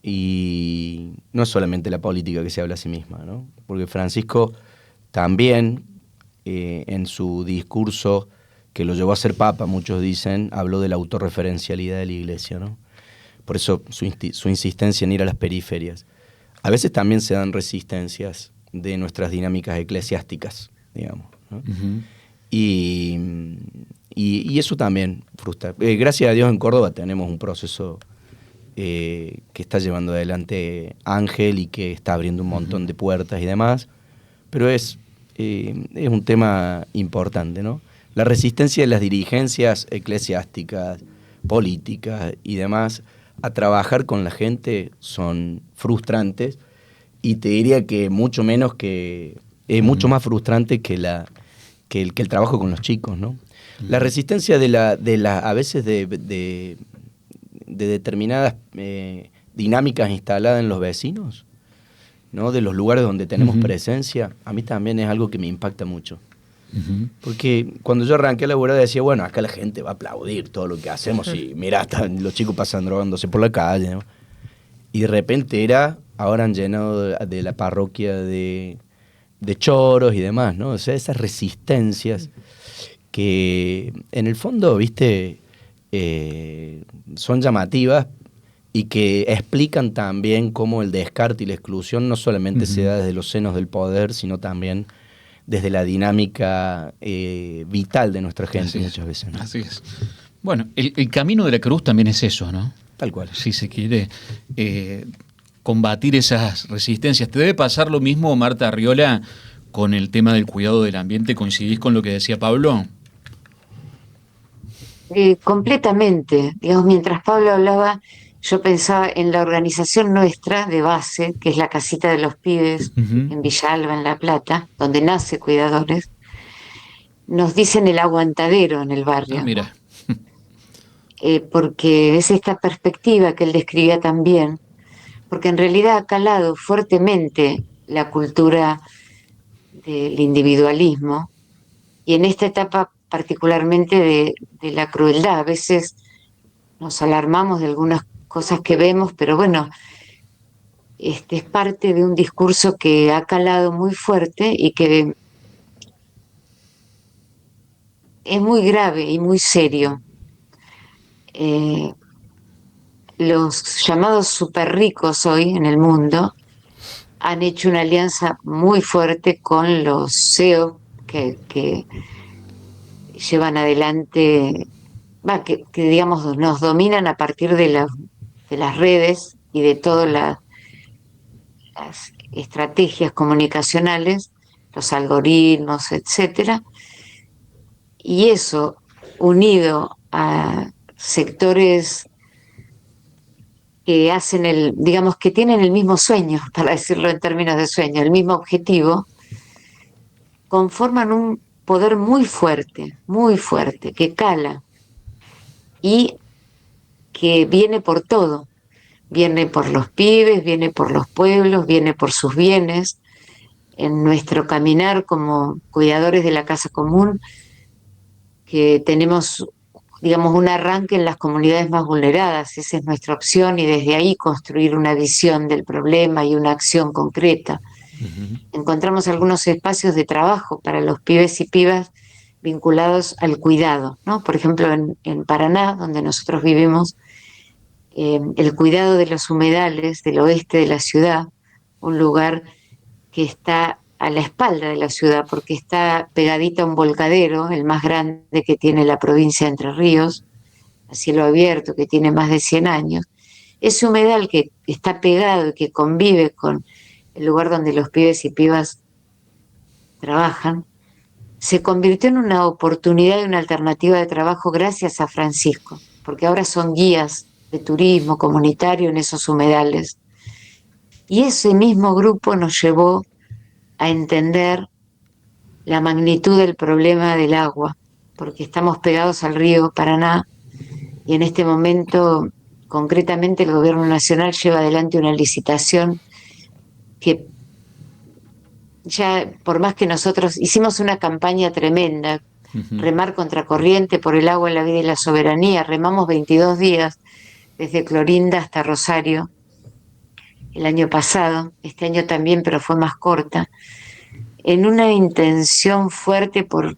Y no es solamente la política que se habla a sí misma, ¿no? Porque Francisco también, en su discurso que lo llevó a ser papa, muchos dicen, habló de la autorreferencialidad de la Iglesia, ¿no? Por eso su insistencia en ir a las periferias. A veces también se dan resistencias de nuestras dinámicas eclesiásticas, digamos, ¿no? Uh-huh. Y eso también frustra. Gracias a Dios en Córdoba tenemos un proceso que está llevando adelante Ángel y que está abriendo un montón de puertas y demás, pero es un tema importante, ¿no? La resistencia de las dirigencias eclesiásticas, políticas y demás a trabajar con la gente son frustrantes, y te diría que mucho menos que mucho más frustrante que el trabajo con los chicos, ¿no? La resistencia a veces de determinadas dinámicas instaladas en los vecinos, ¿no? De los lugares donde tenemos presencia, a mí también es algo que me impacta mucho. Porque cuando yo arranqué a laburar decía, bueno, acá la gente va a aplaudir todo lo que hacemos y mirá, están los chicos pasan drogándose por la calle, ¿no? Y de repente ahora han llenado de la parroquia de choros y demás, ¿no? O sea, esas resistencias que en el fondo, viste, son llamativas y que explican también cómo el descarte y la exclusión no solamente se da desde los senos del poder, sino también desde la dinámica vital de nuestra gente muchas veces, ¿no? Así es. Bueno, el camino de la cruz también es eso, ¿no? Tal cual. Si se quiere combatir esas resistencias. ¿Te debe pasar lo mismo, Marta Arriola, con el tema del cuidado del ambiente? ¿Coincidís con lo que decía Pablo? Completamente. Digamos, mientras Pablo hablaba, yo pensaba en la organización nuestra de base, que es la Casita de los Pibes en Villa Alba, en La Plata, donde nace Cuidadores. Nos dicen el aguantadero en el barrio. Ah, mira. Porque es esta perspectiva que él describía también, porque en realidad ha calado fuertemente la cultura del individualismo, y en esta etapa particularmente de la crueldad. A veces nos alarmamos de algunas cosas que vemos, pero bueno, es parte de un discurso que ha calado muy fuerte y que es muy grave y muy serio. Los llamados super ricos hoy en el mundo han hecho una alianza muy fuerte con los CEO que llevan adelante, que digamos nos dominan a partir de las redes y de todas las estrategias comunicacionales, los algoritmos, etcétera. Y eso, unido a sectores que hacen digamos que tienen el mismo sueño, para decirlo en términos de sueño, el mismo objetivo, conforman un poder muy fuerte, que cala y que viene por todo. Viene por los pibes, viene por los pueblos, viene por sus bienes. En nuestro caminar como cuidadores de la casa común, que tenemos, digamos, un arranque en las comunidades más vulneradas, esa es nuestra opción, y desde ahí construir una visión del problema y una acción concreta. Encontramos algunos espacios de trabajo para los pibes y pibas vinculados al cuidado, ¿no? Por ejemplo, en Paraná, donde nosotros vivimos, el cuidado de los humedales del oeste de la ciudad, un lugar que está a la espalda de la ciudad porque está pegadita a un volcadero, el más grande que tiene la provincia de Entre Ríos, a cielo abierto, que tiene más de 100 años. Ese humedal que está pegado y que convive con el lugar donde los pibes y pibas trabajan, se convirtió en una oportunidad y una alternativa de trabajo gracias a Francisco, porque ahora son guías de turismo comunitario en esos humedales. Y ese mismo grupo nos llevó a entender la magnitud del problema del agua, porque estamos pegados al río Paraná y en este momento, concretamente, el Gobierno Nacional lleva adelante una licitación que ya, por más que nosotros hicimos una campaña tremenda, remar contracorriente por el agua, la vida y la soberanía, remamos 22 días desde Clorinda hasta Rosario el año pasado, este año también, pero fue más corta, en una intención fuerte por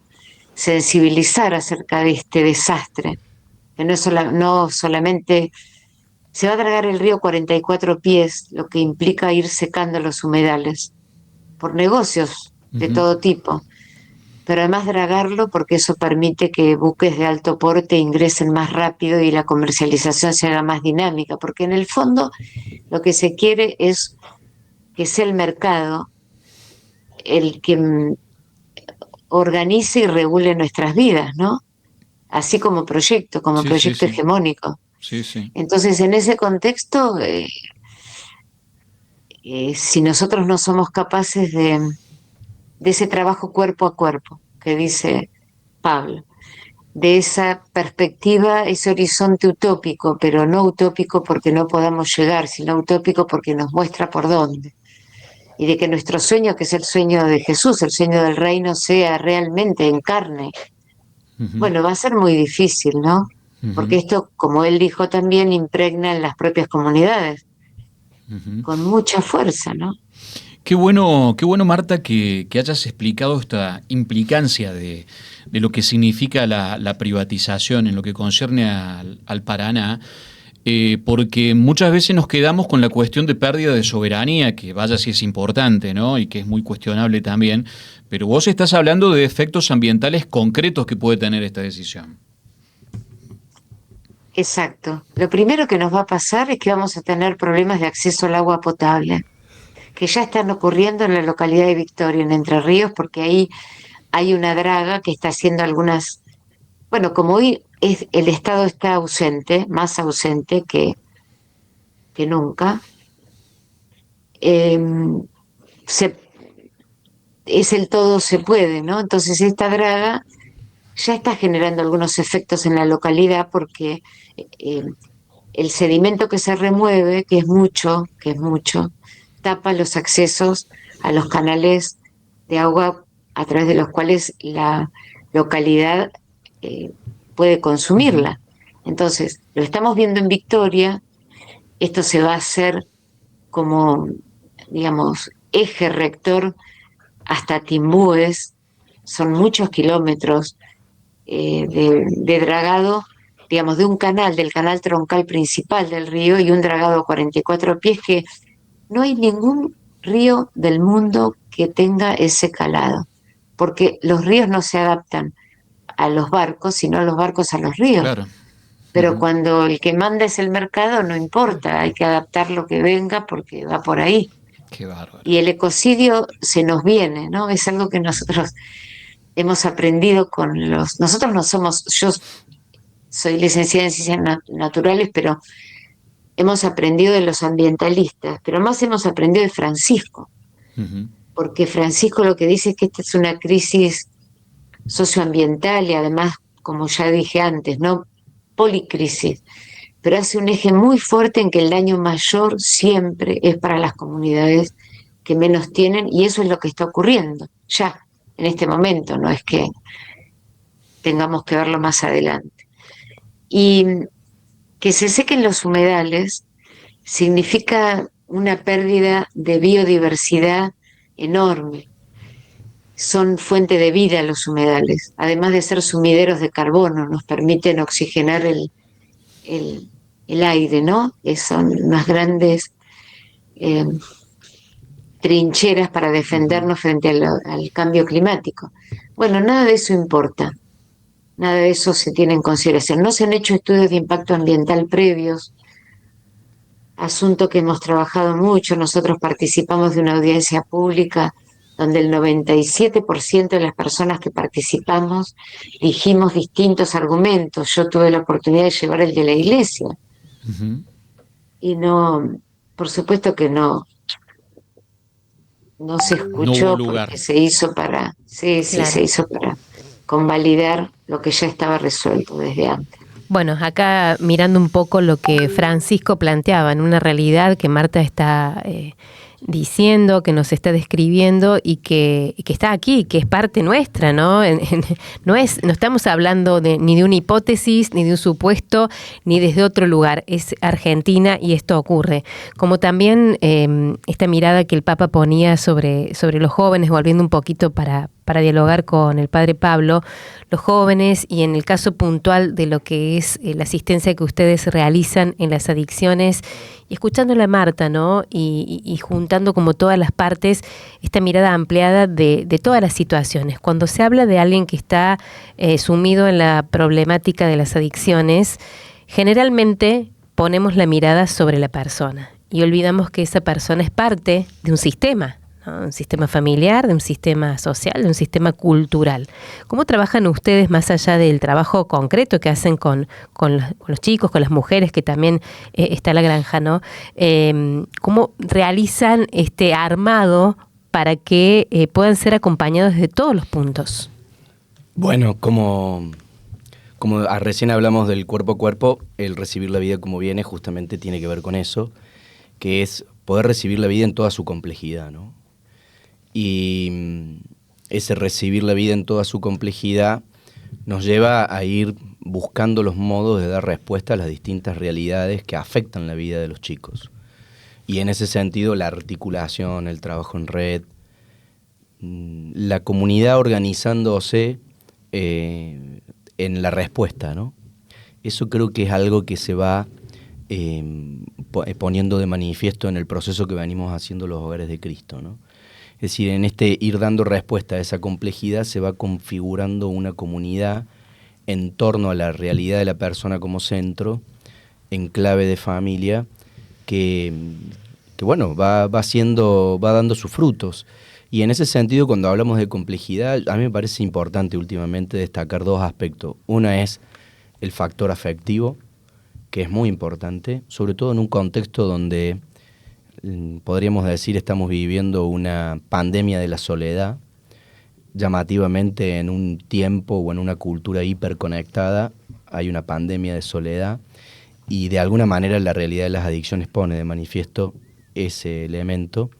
sensibilizar acerca de este desastre, que no solamente se va a dragar el río 44 pies, lo que implica ir secando los humedales, por negocios de todo tipo, pero además dragarlo porque eso permite que buques de alto porte ingresen más rápido y la comercialización se haga más dinámica, porque en el fondo lo que se quiere es que sea el mercado el que organice y regule nuestras vidas, ¿no? Así como proyecto Sí. hegemónico. Sí, sí. Entonces, en ese contexto, si nosotros no somos capaces de ese trabajo cuerpo a cuerpo, que dice Pablo, de esa perspectiva, ese horizonte utópico, pero no utópico porque no podamos llegar, sino utópico porque nos muestra por dónde. Y de que nuestro sueño, que es el sueño de Jesús, el sueño del reino, sea realmente en carne. Bueno, va a ser muy difícil, ¿no? Porque esto, como él dijo también, impregna en las propias comunidades, con mucha fuerza, ¿no? Qué bueno, Marta, que hayas explicado esta implicancia de lo que significa la privatización en lo que concierne al Paraná, porque muchas veces nos quedamos con la cuestión de pérdida de soberanía, que vaya si es importante, ¿no? Y que es muy cuestionable también, pero vos estás hablando de efectos ambientales concretos que puede tener esta decisión. Exacto. Lo primero que nos va a pasar es que vamos a tener problemas de acceso al agua potable, que ya están ocurriendo en la localidad de Victoria, en Entre Ríos, porque ahí hay una draga que está haciendo algunas, bueno, como hoy el Estado está ausente, más ausente que nunca, eh, se, es el todo se puede, ¿no? Entonces esta draga ya está generando algunos efectos en la localidad porque eh, el sedimento que se remueve, que es mucho, tapa los accesos a los canales de agua a través de los cuales la localidad eh, puede consumirla. Entonces, lo estamos viendo en Victoria, esto se va a hacer como, digamos, eje rector hasta Timbúes, son muchos kilómetros de dragado, digamos, de un canal, del canal troncal principal del río y un dragado a 44 pies que no hay ningún río del mundo que tenga ese calado, porque los ríos no se adaptan a los barcos, sino los barcos a los ríos. Claro. Pero cuando el que manda es el mercado, no importa, hay que adaptar lo que venga porque va por ahí. Qué bárbaro. Y el ecocidio se nos viene, ¿no? Es algo que nosotros hemos aprendido con los... Nosotros no somos... Yo soy licenciada en ciencias naturales, pero hemos aprendido de los ambientalistas, pero más hemos aprendido de Francisco, porque Francisco lo que dice es que esta es una crisis socioambiental y además, como ya dije antes, ¿no? Policrisis, pero hace un eje muy fuerte en que el daño mayor siempre es para las comunidades que menos tienen y eso es lo que está ocurriendo ya, en este momento, no es que tengamos que verlo más adelante. Y que se sequen los humedales significa una pérdida de biodiversidad enorme. Son fuente de vida los humedales, además de ser sumideros de carbono, nos permiten oxigenar el aire, ¿no? Son unas grandes trincheras para defendernos frente al cambio climático. Bueno, nada de eso importa, nada de eso se tiene en consideración. No se han hecho estudios de impacto ambiental previos, asunto que hemos trabajado mucho. Nosotros participamos de una audiencia pública donde el 97% de las personas que participamos dijimos distintos argumentos. Yo tuve la oportunidad de llevar el de la iglesia y no, por supuesto que no se No hubo escuchó lugar. porque se hizo para, sí, Claro. se hizo para convalidar lo que ya estaba resuelto desde antes. Bueno, acá mirando un poco lo que Francisco planteaba, en una realidad que Marta está diciendo, que nos está describiendo y que está aquí, que es parte nuestra, ¿no? No estamos hablando ni de una hipótesis, ni de un supuesto, ni desde otro lugar. Es Argentina y esto ocurre. Como también esta mirada que el Papa ponía sobre los jóvenes, volviendo un poquito para dialogar con el Padre Pablo, los jóvenes y en el caso puntual de lo que es la asistencia que ustedes realizan en las adicciones, y escuchándola a Marta, ¿no? Y juntando como todas las partes, esta mirada ampliada de todas las situaciones. Cuando se habla de alguien que está sumido en la problemática de las adicciones, generalmente ponemos la mirada sobre la persona y olvidamos que esa persona es parte de un sistema, ¿no? Un sistema familiar, de un sistema social, de un sistema cultural. ¿Cómo trabajan ustedes más allá del trabajo concreto que hacen con los chicos, con las mujeres, que también está la granja, ¿no? ¿Cómo realizan este armado para que puedan ser acompañados desde todos los puntos? Bueno, como recién hablamos del cuerpo a cuerpo, el recibir la vida como viene justamente tiene que ver con eso, que es poder recibir la vida en toda su complejidad, ¿no? Y ese recibir la vida en toda su complejidad nos lleva a ir buscando los modos de dar respuesta a las distintas realidades que afectan la vida de los chicos. Y en ese sentido, la articulación, el trabajo en red, la comunidad organizándose en la respuesta, ¿no? Eso creo que es algo que se va poniendo de manifiesto en el proceso que venimos haciendo los Hogares de Cristo, ¿no? Es decir, en este ir dando respuesta a esa complejidad se va configurando una comunidad en torno a la realidad de la persona como centro, en clave de familia, que bueno, va dando sus frutos. Y en ese sentido, cuando hablamos de complejidad, a mí me parece importante últimamente destacar dos aspectos. Una es el factor afectivo, que es muy importante, sobre todo en un contexto donde podríamos decir estamos viviendo una pandemia de la soledad, llamativamente en un tiempo o en una cultura hiperconectada hay una pandemia de soledad y de alguna manera la realidad de las adicciones pone de manifiesto ese elemento.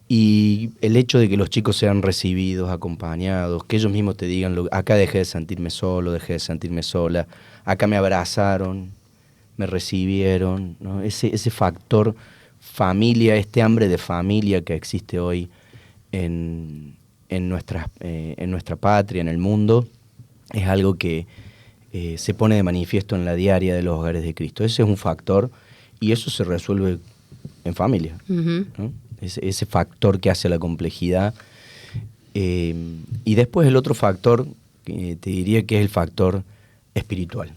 Y el hecho de que los chicos sean recibidos, acompañados, que ellos mismos te digan, acá dejé de sentirme solo, dejé de sentirme sola, acá me abrazaron, me recibieron, ¿no? Ese factor familia, este hambre de familia que existe hoy en nuestra patria, en el mundo, es algo que se pone de manifiesto en la diaria de los Hogares de Cristo. Ese es un factor y eso se resuelve en familia, ¿no? Ese factor que hace la complejidad. Y después el otro factor, te diría que es el factor espiritual,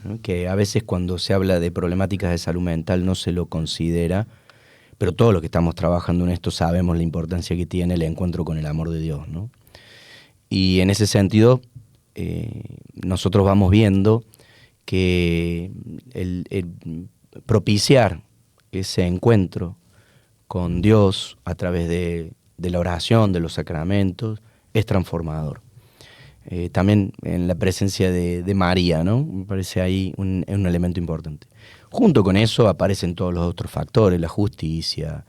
¿no? Que a veces cuando se habla de problemáticas de salud mental no se lo considera, pero todos los que estamos trabajando en esto sabemos la importancia que tiene el encuentro con el amor de Dios, ¿no? Y en ese sentido, nosotros vamos viendo que el propiciar ese encuentro con Dios a través de la oración, de los sacramentos, es transformador. También en la presencia de María, ¿no? Me parece ahí un elemento importante. Junto con eso aparecen todos los otros factores, la justicia,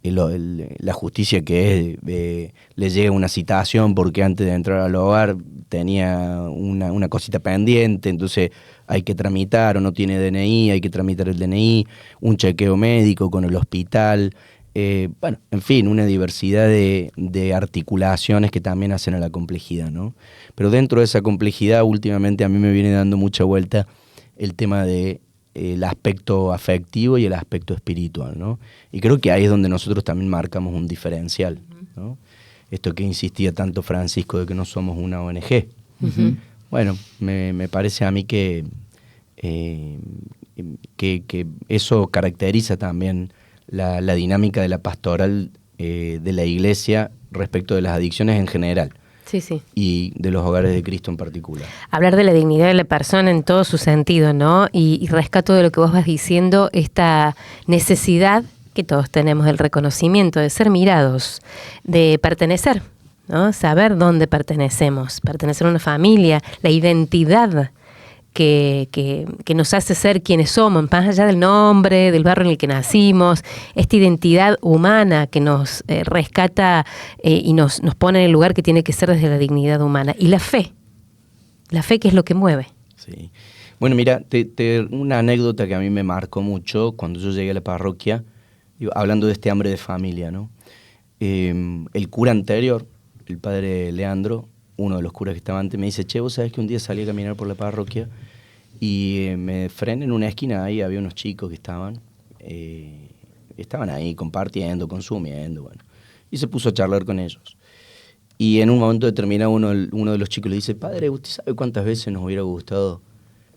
la justicia que es, le llega una citación porque antes de entrar al hogar tenía una cosita pendiente, entonces hay que tramitar, o no tiene DNI, hay que tramitar el DNI, un chequeo médico con el hospital, bueno, en fin, una diversidad de articulaciones que también hacen a la complejidad, ¿no? Pero dentro de esa complejidad, últimamente a mí me viene dando mucha vuelta el tema de el aspecto afectivo y el aspecto espiritual, ¿no? Y creo que ahí es donde nosotros también marcamos un diferencial, ¿no? Esto que insistía tanto Francisco de que no somos una ONG. Uh-huh. Bueno, me parece a mí que eso caracteriza también la dinámica de la pastoral de la Iglesia respecto de las adicciones en general. Sí, sí. Y de los hogares de Cristo en particular. Hablar de la dignidad de la persona en todo su sentido, ¿no? Y rescato de lo que vos vas diciendo, esta necesidad que todos tenemos del reconocimiento, de ser mirados, de pertenecer, ¿no? Saber dónde pertenecemos, pertenecer a una familia, la identidad que nos hace ser quienes somos, más allá del nombre, del barrio en el que nacimos, esta identidad humana que nos rescata y nos pone en el lugar que tiene que ser desde la dignidad humana. Y la fe que es lo que mueve. Sí. Bueno, mira, una anécdota que a mí me marcó mucho cuando yo llegué a la parroquia, hablando de este hambre de familia, ¿no? El cura anterior, el padre Leandro, uno de los curas que estaba antes, me dice, che, vos sabés que un día salí a caminar por la parroquia y me frené en una esquina, ahí había unos chicos que estaban ahí compartiendo, consumiendo, bueno, y se puso a charlar con ellos. Y en un momento determinado uno de los chicos le dice, padre, ¿usted sabe cuántas veces nos hubiera gustado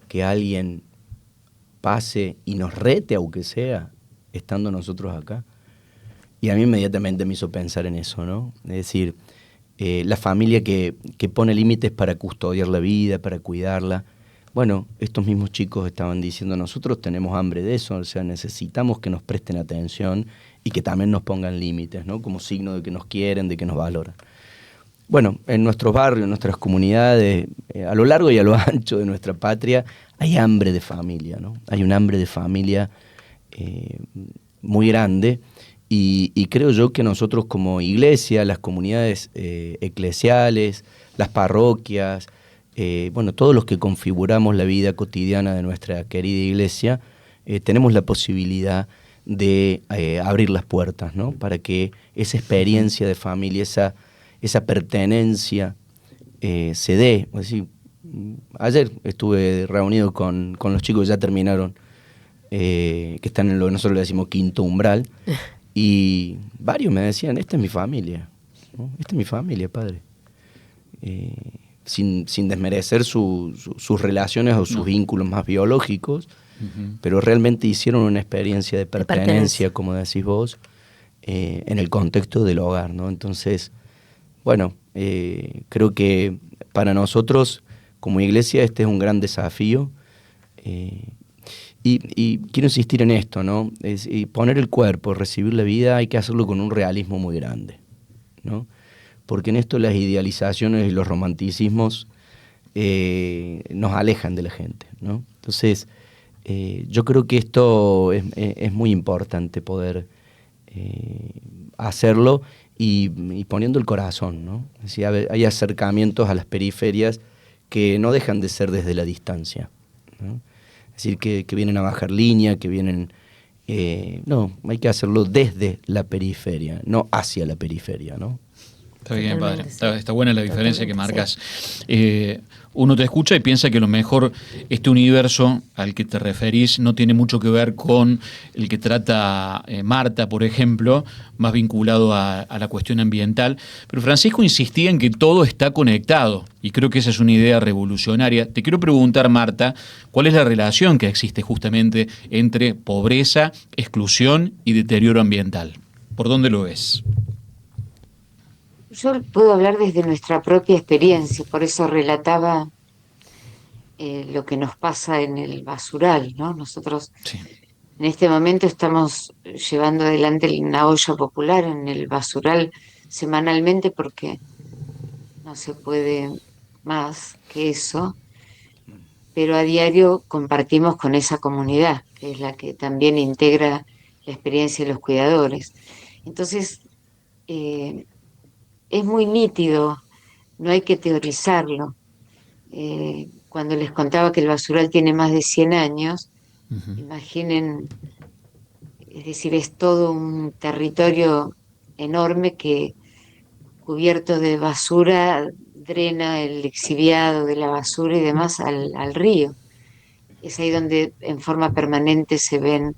que alguien pase y nos rete, aunque sea, estando nosotros acá? Y a mí inmediatamente me hizo pensar en eso, ¿no? Es decir, la familia que pone límites para custodiar la vida, para cuidarla. Bueno, estos mismos chicos estaban diciendo, nosotros tenemos hambre de eso, o sea, necesitamos que nos presten atención y que también nos pongan límites, ¿no? Como signo de que nos quieren, de que nos valoran. Bueno, en nuestros barrios, en nuestras comunidades, a lo largo y a lo ancho de nuestra patria, hay hambre de familia, ¿no? Hay un hambre de familia muy grande. Y creo yo que nosotros como iglesia, las comunidades eclesiales, las parroquias, bueno, todos los que configuramos la vida cotidiana de nuestra querida iglesia, tenemos la posibilidad de abrir las puertas, ¿no? Para que esa experiencia de familia, esa pertenencia se dé. Es decir, ayer estuve reunido con los chicos que ya terminaron, que están en lo que nosotros le decimos quinto umbral, y varios me decían, esta es mi familia, ¿no? Esta es mi familia, padre. Sin desmerecer sus relaciones o sus vínculos más biológicos, pero realmente hicieron una experiencia de pertenencia, como decís vos, en el contexto del hogar, ¿no? Entonces, bueno, creo que para nosotros como iglesia este es un gran desafío. Y quiero insistir en esto, ¿no? Y poner el cuerpo, recibir la vida, hay que hacerlo con un realismo muy grande, ¿no? Porque en esto las idealizaciones y los romanticismos nos alejan de la gente, ¿no? Entonces, yo creo que esto es muy importante poder hacerlo y poniendo el corazón, ¿no? Es decir, hay acercamientos a las periferias que no dejan de ser desde la distancia, ¿no? Es decir, que vienen a bajar línea, que vienen... no, hay que hacerlo desde la periferia, no hacia la periferia, ¿no? Está bien, padre. Está buena la diferencia que marcas. Uno te escucha y piensa que a lo mejor este universo al que te referís no tiene mucho que ver con el que trata Marta, por ejemplo, más vinculado a la cuestión ambiental. Pero Francisco insistía en que todo está conectado y creo que esa es una idea revolucionaria. Te quiero preguntar, Marta, ¿cuál es la relación que existe justamente entre pobreza, exclusión y deterioro ambiental? ¿Por dónde lo ves? Yo puedo hablar desde nuestra propia experiencia, por eso relataba lo que nos pasa en el basural, ¿no? Nosotros Sí. en este momento estamos llevando adelante una olla popular en el basural semanalmente porque no se puede más que eso, pero a diario compartimos con esa comunidad, que es la que también integra la experiencia de los cuidadores. Entonces, es muy nítido, no hay que teorizarlo. Cuando les contaba que el basural tiene más de 100 años, imaginen, es decir, es todo un territorio enorme que, cubierto de basura, drena el lixiviado de la basura y demás al río. Es ahí donde en forma permanente se ve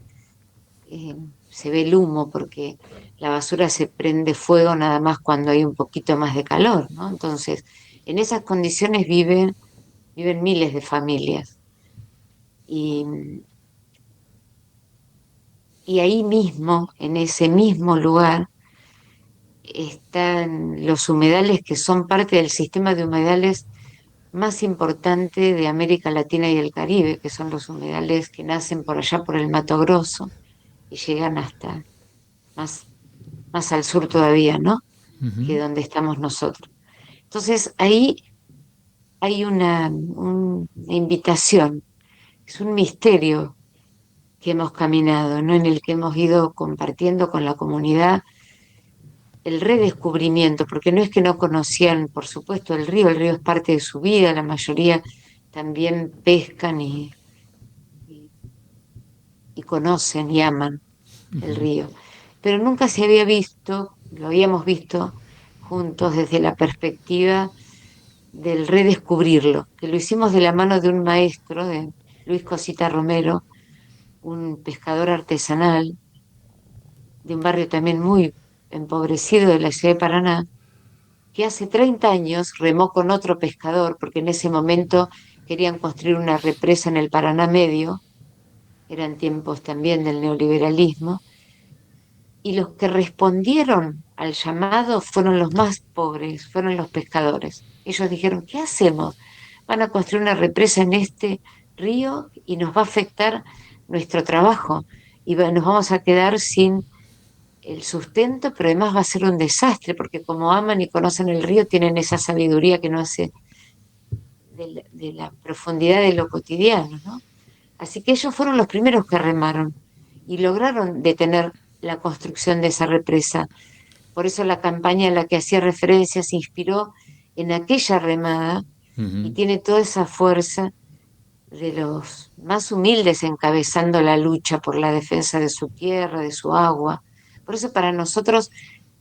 el humo, porque la basura se prende fuego nada más cuando hay un poquito más de calor, ¿no? Entonces, en esas condiciones viven miles de familias. Y ahí mismo, en ese mismo lugar, están los humedales que son parte del sistema de humedales más importante de América Latina y el Caribe, que son los humedales que nacen por allá por el Mato Grosso y llegan hasta más, más al sur todavía, ¿no? Que donde estamos nosotros. Entonces ahí hay una invitación, es un misterio que hemos caminado, ¿no? En el que hemos ido compartiendo con la comunidad el redescubrimiento, porque no es que no conocían, por supuesto, el río es parte de su vida, la mayoría también pescan y conocen y aman el río, pero nunca se había visto, lo habíamos visto juntos desde la perspectiva del redescubrirlo, que lo hicimos de la mano de un maestro, de Luis Cosita Romero, un pescador artesanal de un barrio también muy empobrecido de la ciudad de Paraná, que hace 30 años remó con otro pescador, porque en ese momento querían construir una represa en el Paraná Medio, eran tiempos también del neoliberalismo, y los que respondieron al llamado fueron los más pobres, fueron los pescadores. Ellos dijeron, ¿qué hacemos? Van a construir una represa en este río y nos va a afectar nuestro trabajo y nos vamos a quedar sin el sustento, pero además va a ser un desastre, porque como aman y conocen el río, tienen esa sabiduría que no hace de la profundidad de lo cotidiano, ¿no? Así que ellos fueron los primeros que remaron y lograron detener la construcción de esa represa. Por eso la campaña a la que hacía referencia se inspiró en aquella remada y tiene toda esa fuerza de los más humildes encabezando la lucha por la defensa de su tierra, de su agua. Por eso para nosotros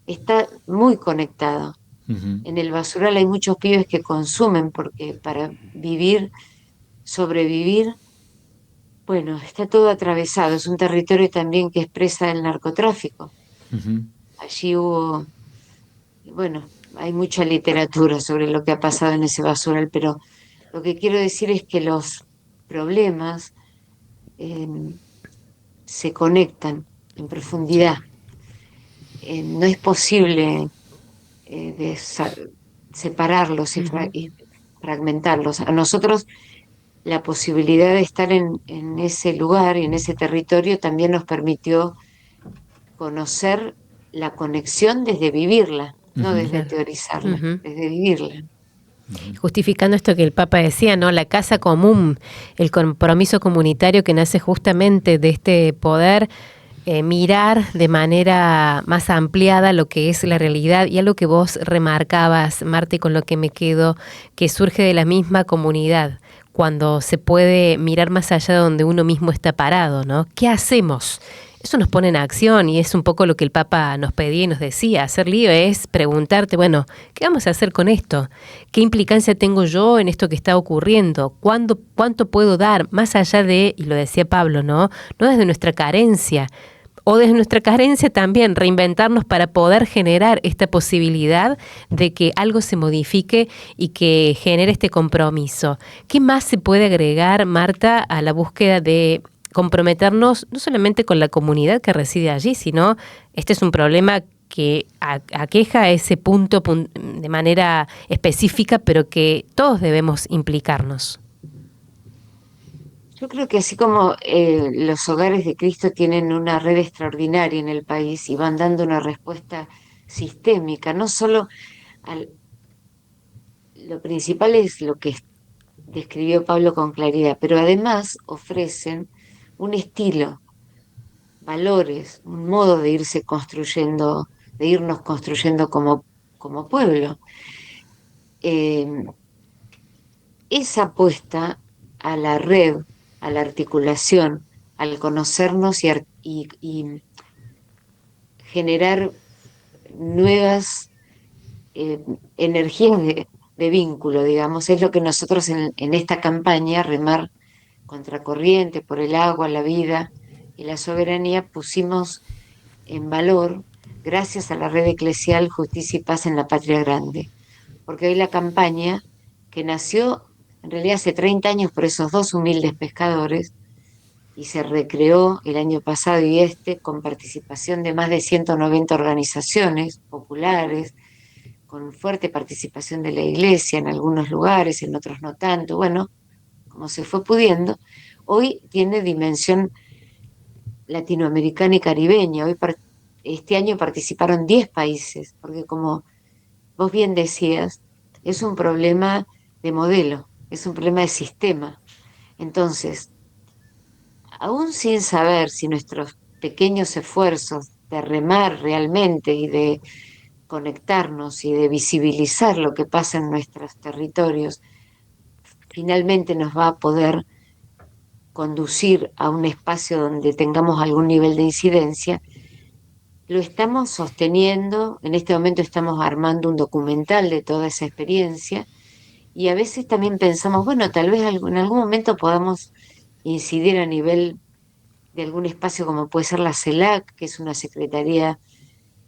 está muy conectado. En el basural hay muchos pibes que consumen porque para vivir, sobrevivir, bueno, está todo atravesado. Es un territorio también que expresa el narcotráfico. Allí hubo, bueno, hay mucha literatura sobre lo que ha pasado en ese basural, pero lo que quiero decir es que los problemas eh, se conectan en profundidad. No es posible separarlos y fragmentarlos. A nosotros la posibilidad de estar en ese lugar y en ese territorio también nos permitió conocer la conexión desde vivirla, no desde teorizarla, desde vivirla. Justificando esto que el Papa decía, ¿no? La casa común, el compromiso comunitario que nace justamente de este poder mirar de manera más ampliada lo que es la realidad y algo que vos remarcabas, Marta, y con lo que me quedo, que surge de la misma comunidad, cuando se puede mirar más allá de donde uno mismo está parado, ¿no? ¿Qué hacemos? Eso nos pone en acción y es un poco lo que el Papa nos pedía y nos decía. Hacer lío es preguntarte, bueno, ¿qué vamos a hacer con esto? ¿Qué implicancia tengo yo en esto que está ocurriendo? ¿Cuánto puedo dar más allá de, y lo decía Pablo, ¿no? No desde nuestra carencia, o desde nuestra carencia también reinventarnos para poder generar esta posibilidad de que algo se modifique y que genere este compromiso. ¿Qué más se puede agregar, Marta, a la búsqueda de comprometernos no solamente con la comunidad que reside allí, sino este es un problema que aqueja a ese punto de manera específica, pero que todos debemos implicarnos? Yo creo que así como los hogares de Cristo tienen una red extraordinaria en el país y van dando una respuesta sistémica, no solo al... Lo principal es lo que describió Pablo con claridad, pero además ofrecen un estilo, valores, un modo de irse construyendo, de irnos construyendo como pueblo. Esa apuesta a la red, a la articulación, al conocernos y generar nuevas energías de vínculo, digamos, es lo que nosotros en esta campaña, Remar Contracorriente por el agua, la vida y la soberanía, pusimos en valor gracias a la red eclesial Justicia y Paz en la Patria Grande. Porque hoy la campaña, que nació en realidad hace 30 años por esos dos humildes pescadores, y se recreó el año pasado y con participación de más de 190 organizaciones populares, con fuerte participación de la iglesia en algunos lugares, en otros no tanto, bueno, como se fue pudiendo, hoy tiene dimensión latinoamericana y caribeña. Este año participaron 10 países, porque como vos bien decías, es un problema de modelo, es un problema de sistema. Entonces, aún sin saber si nuestros pequeños esfuerzos de remar realmente y de conectarnos y de visibilizar lo que pasa en nuestros territorios, finalmente nos va a poder conducir a un espacio donde tengamos algún nivel de incidencia, lo estamos sosteniendo. En este momento estamos armando un documental de toda esa experiencia y a veces también pensamos, bueno, tal vez en algún momento podamos incidir a nivel de algún espacio como puede ser la CELAC, que es una secretaría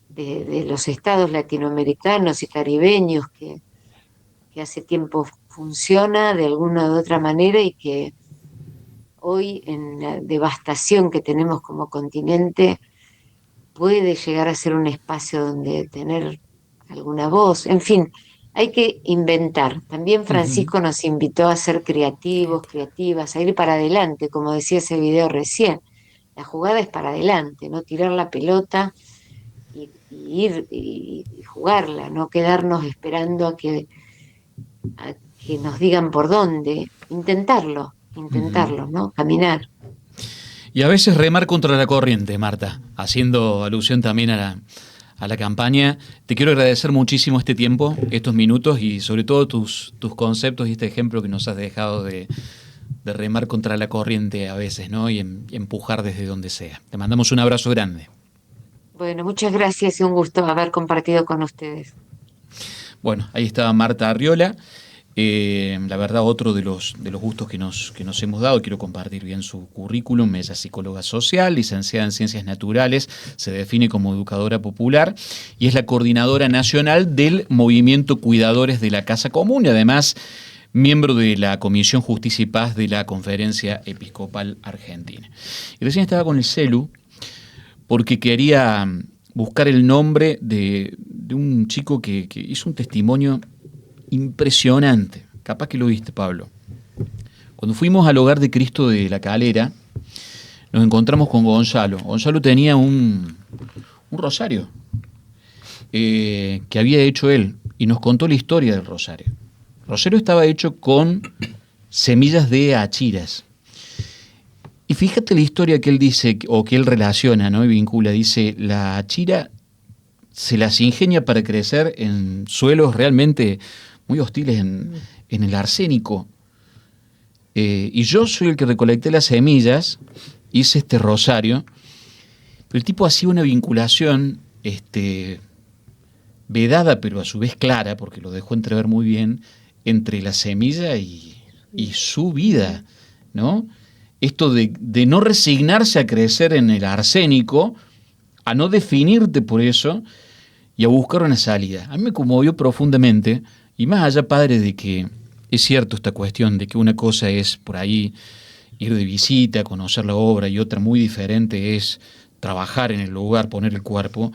de los estados latinoamericanos y caribeños que hace tiempo funciona de alguna u otra manera y que hoy en la devastación que tenemos como continente puede llegar a ser un espacio donde tener alguna voz. En fin, hay que inventar. También Francisco nos invitó a ser creativos, creativas, a ir para adelante, como decía ese video recién. La jugada es para adelante, no tirar la pelota y ir y jugarla, no quedarnos esperando a que nos digan por dónde. Intentarlo, ¿no? Caminar. Y a veces remar contra la corriente, Marta, haciendo alusión también a la campaña. Te quiero agradecer muchísimo este tiempo, estos minutos y sobre todo tus conceptos y este ejemplo que nos has dejado de remar contra la corriente a veces, ¿no? Y empujar desde donde sea. Te mandamos un abrazo grande. Bueno, muchas gracias y un gusto haber compartido con ustedes. Bueno, ahí estaba Marta Arriola. La verdad, otro de los gustos que nos hemos dado, quiero compartir bien su currículum. Ella es psicóloga social, licenciada en Ciencias Naturales, se define como educadora popular y es la coordinadora nacional del Movimiento Cuidadores de la Casa Común y además miembro de la Comisión Justicia y Paz de la Conferencia Episcopal Argentina. Y recién estaba con el celu porque quería buscar el nombre de un chico que hizo un testimonio impresionante. Capaz que lo viste, Pablo. Cuando fuimos al Hogar de Cristo de La Calera, nos encontramos con Gonzalo. Gonzalo tenía un rosario que había hecho él y nos contó la historia del rosario. El rosario estaba hecho con semillas de achiras. Y fíjate la historia que él dice, o que él relaciona, ¿no? Y vincula. Dice, la achira se las ingenia para crecer en suelos realmente muy hostiles en el arsénico. Y yo soy el que recolecté las semillas, hice este rosario, pero el tipo hacía una vinculación vedada, pero a su vez clara, porque lo dejó entrever muy bien, entre la semilla y su vida, ¿no? Esto de no resignarse a crecer en el arsénico, a no definirte por eso y a buscar una salida. A mí me conmovió profundamente. Y más allá, padre, de que es cierto esta cuestión de que una cosa es por ahí ir de visita, conocer la obra y otra muy diferente es trabajar en el lugar, poner el cuerpo,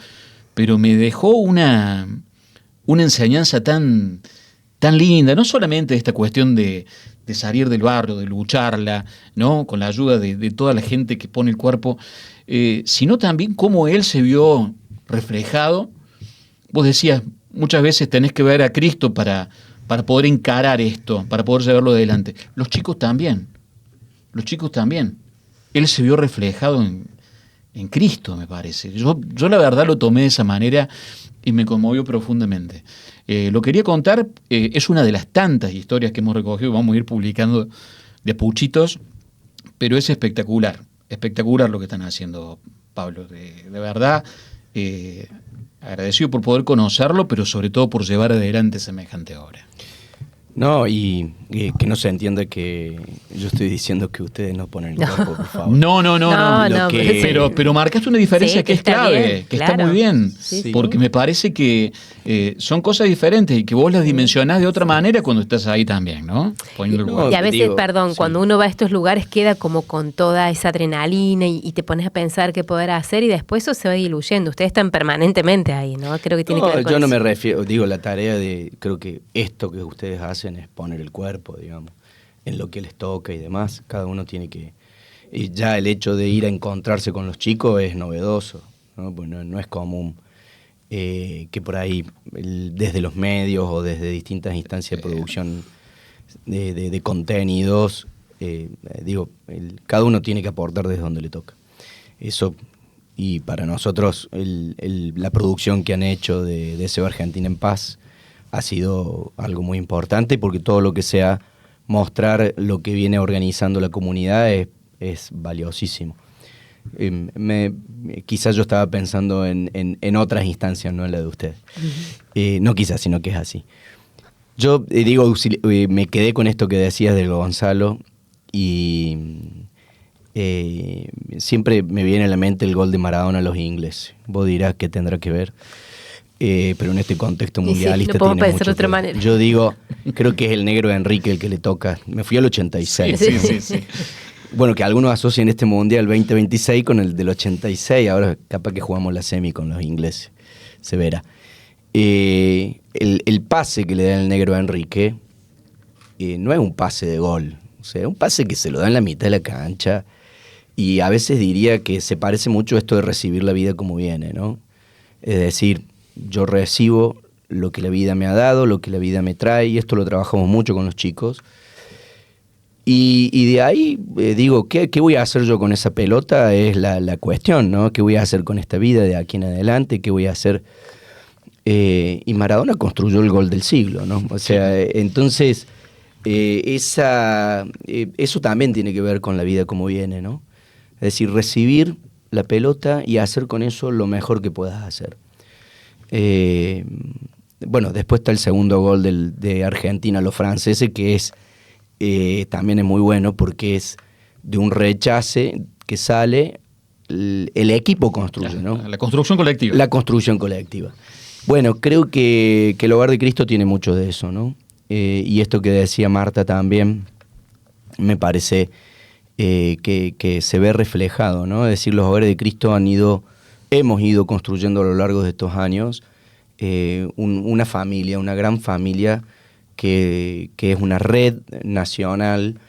pero me dejó una enseñanza tan linda, no solamente esta cuestión de salir del barrio, de lucharla, ¿no? Con la ayuda de toda la gente que pone el cuerpo, sino también cómo él se vio reflejado. Vos decías, muchas veces tenés que ver a Cristo para poder encarar esto, para poder llevarlo adelante. Los chicos también. Él se vio reflejado en Cristo, me parece. Yo la verdad lo tomé de esa manera y me conmovió profundamente. Lo quería contar, es una de las tantas historias que hemos recogido, vamos a ir publicando de a puchitos, pero es espectacular lo que están haciendo, Pablo. De verdad, agradecido por poder conocerlo, pero sobre todo por llevar adelante semejante obra. No, y que no se entienda que yo estoy diciendo que ustedes no ponen el cuerpo, por favor. No. No, Pero marcaste una diferencia Sí, que es está clave, bien, que claro. está muy bien. Sí. Porque me parece que son cosas diferentes y que vos las dimensionás de otra manera cuando estás ahí también, ¿no? Poniendo el No, lugar. Y a veces, digo, perdón, sí. cuando uno va a estos lugares queda como con toda esa adrenalina y te pones a pensar qué poder hacer y después eso se va diluyendo. Ustedes están permanentemente ahí, ¿no? Creo que tiene que ver con yo no eso. me refiero, digo, la tarea creo que esto que ustedes hacen es poner el cuerpo, digamos, en lo que les toca y demás. Cada uno tiene que... Y ya el hecho de ir a encontrarse con los chicos es novedoso, ¿no? Pues no es común que por ahí, desde los medios o desde distintas instancias de producción de contenidos, cada uno tiene que aportar desde donde le toca. Eso, y para nosotros la producción que han hecho de Deseo Argentina en Paz ha sido algo muy importante, porque todo lo que sea mostrar lo que viene organizando la comunidad es valiosísimo. Quizás yo estaba pensando en otras instancias, no en la de ustedes. No quizás, sino que es así. Yo me quedé con esto que decías de Gonzalo y siempre me viene a la mente el gol de Maradona a los ingleses. Vos dirás qué tendrá que ver, pero en este contexto mundialista no podemos tiene pensar mucho de otra que ver. manera. Yo digo, creo que es el negro Enrique el que le toca. Me fui al 86. Sí. Bueno, que algunos asocian este Mundial 2026 con el del 86, ahora capaz que jugamos la semi con los ingleses, se verá. El pase que le da el negro a Enrique no es un pase de gol, o sea, es un pase que se lo da en la mitad de la cancha, y a veces diría que se parece mucho a esto de recibir la vida como viene, ¿no? Es decir, yo recibo lo que la vida me ha dado, lo que la vida me trae, y esto lo trabajamos mucho con los chicos. Y de ahí digo, ¿qué voy a hacer yo con esa pelota? Es la cuestión, ¿no? ¿Qué voy a hacer con esta vida de aquí en adelante? ¿Qué voy a hacer? Y Maradona construyó el gol del siglo, ¿no? O sea, entonces, eso también tiene que ver con la vida como viene, ¿no? Es decir, recibir la pelota y hacer con eso lo mejor que puedas hacer. Bueno, después está el segundo gol de Argentina a los franceses, que también es muy bueno porque es de un rechace que sale, el equipo construye, ¿no? La construcción colectiva. La construcción colectiva. Bueno, creo que el Hogar de Cristo tiene mucho de eso, ¿no? Y esto que decía Marta también, me parece que se ve reflejado, ¿no? Es decir, los Hogares de Cristo hemos ido construyendo a lo largo de estos años una familia, una gran familia, que es una red nacional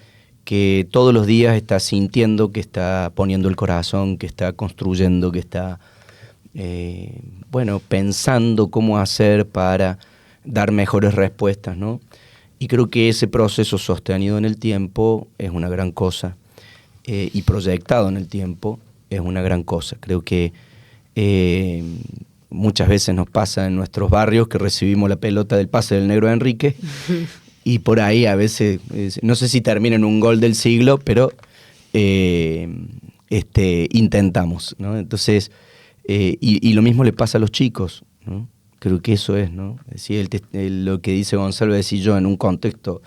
que todos los días está sintiendo, que está poniendo el corazón, que está construyendo, que está pensando cómo hacer para dar mejores respuestas, ¿no? Y creo que ese proceso sostenido en el tiempo es una gran cosa, y proyectado en el tiempo es una gran cosa. Creo que muchas veces nos pasa en nuestros barrios que recibimos la pelota del pase del negro Enrique y por ahí a veces, no sé si termina en un gol del siglo, pero intentamos, ¿no? Entonces, y lo mismo le pasa a los chicos, ¿no? Creo que eso es, ¿no? Es decir, lo que dice Gonzalo, es decir, yo en un contexto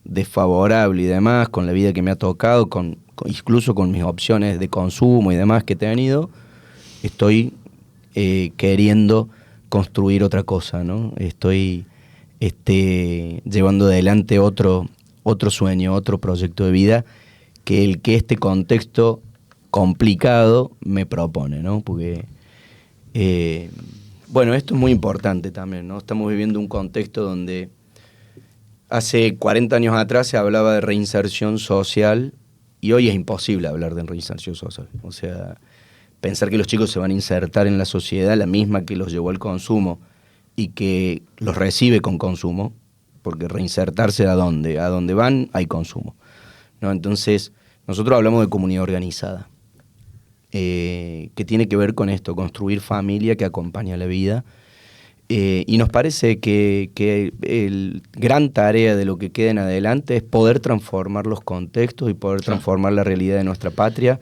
desfavorable y demás, con la vida que me ha tocado, incluso con mis opciones de consumo y demás que he tenido, estoy queriendo construir otra cosa, ¿no? Estoy llevando adelante otro sueño, otro proyecto de vida que este contexto complicado me propone, ¿no? Porque, esto es muy importante también, ¿no? Estamos viviendo un contexto donde hace 40 años atrás se hablaba de reinserción social y hoy es imposible hablar de reinserción social. O sea, pensar que los chicos se van a insertar en la sociedad, la misma que los llevó al consumo y que los recibe con consumo, porque reinsertarse ¿a dónde? A donde van hay consumo, ¿no? Entonces, nosotros hablamos de comunidad organizada, que tiene que ver con esto, construir familia que acompaña la vida, y nos parece que el gran tarea de lo que queda en adelante es poder transformar los contextos y poder transformar la realidad de nuestra patria,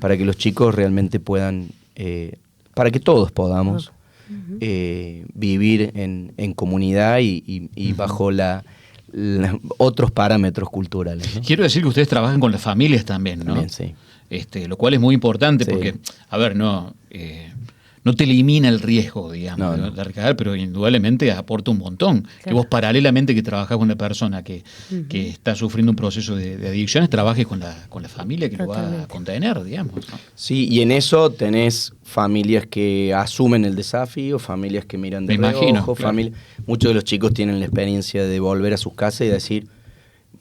para que los chicos realmente puedan, para que todos podamos vivir en comunidad y bajo la otros parámetros culturales, ¿no? Quiero decir que ustedes trabajan con las familias también, ¿no? También, sí. Lo cual es muy importante Sí. porque, a ver, no te elimina el riesgo, digamos, No. de recaer, pero indudablemente aporta un montón. Que vos paralelamente que trabajás con una persona que está sufriendo un proceso de adicciones, trabajes con la familia que lo va a contener, digamos, ¿no? Sí, y en eso tenés familias que asumen el desafío, familias que miran de Me imagino, reojo, claro. Muchos de los chicos tienen la experiencia de volver a sus casas y decir,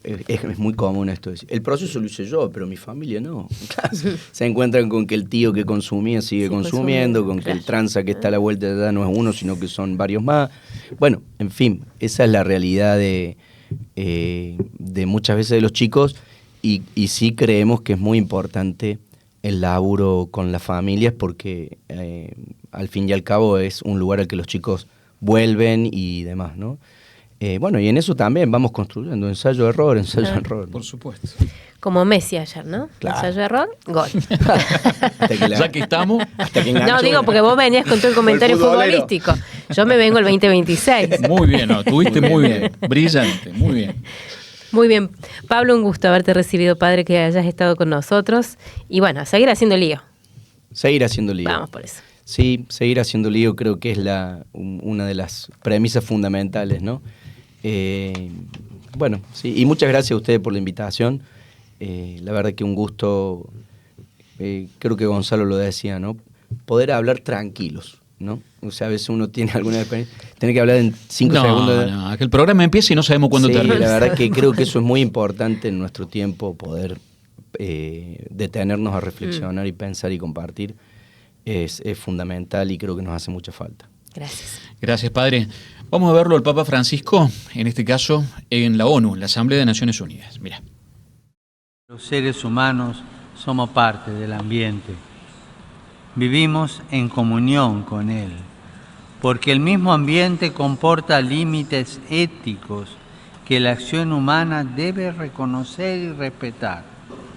es muy común esto, decir, el proceso lo hice yo, pero mi familia no. Se encuentran con que el tío que consumía sigue consumiendo, con que el tranza que está a la vuelta de allá no es uno, sino que son varios más. Bueno, en fin, esa es la realidad de muchas veces de los chicos y sí creemos que es muy importante el laburo con las familias porque al fin y al cabo es un lugar al que los chicos vuelven y demás, ¿no? Bueno, y en eso también vamos construyendo ensayo-error, ensayo-error. Por supuesto. Como Messi ayer, ¿no? Claro. Ensayo-error, gol. Ya que estamos, hasta que enganchó No, digo una. porque vos venías con todo el comentario El futbolero. futbolístico. Yo me vengo el 2026. muy bien, ¿no? Tuviste muy bien, brillante, muy bien. Muy bien. Pablo, un gusto haberte recibido, padre, que hayas estado con nosotros. Y bueno, a seguir haciendo lío. Seguir haciendo lío. Vamos por eso. Sí, seguir haciendo lío creo que es una de las premisas fundamentales, ¿no? Bueno, sí, y muchas gracias a ustedes por la invitación. La verdad que un gusto, creo que Gonzalo lo decía, ¿no? Poder hablar tranquilos, ¿no? O sea, a veces uno tiene alguna experiencia, tiene que hablar en 5 segundos. No, que el programa empiece y no sabemos cuándo Sí, termina. la verdad que creo que eso es muy importante en nuestro tiempo, poder detenernos a reflexionar y pensar y compartir. Es fundamental y creo que nos hace mucha falta. Gracias. Gracias, padre. Vamos a verlo al Papa Francisco, en este caso, en la ONU, la Asamblea de Naciones Unidas. Mira. Los seres humanos somos parte del ambiente. Vivimos en comunión con él, porque el mismo ambiente comporta límites éticos que la acción humana debe reconocer y respetar,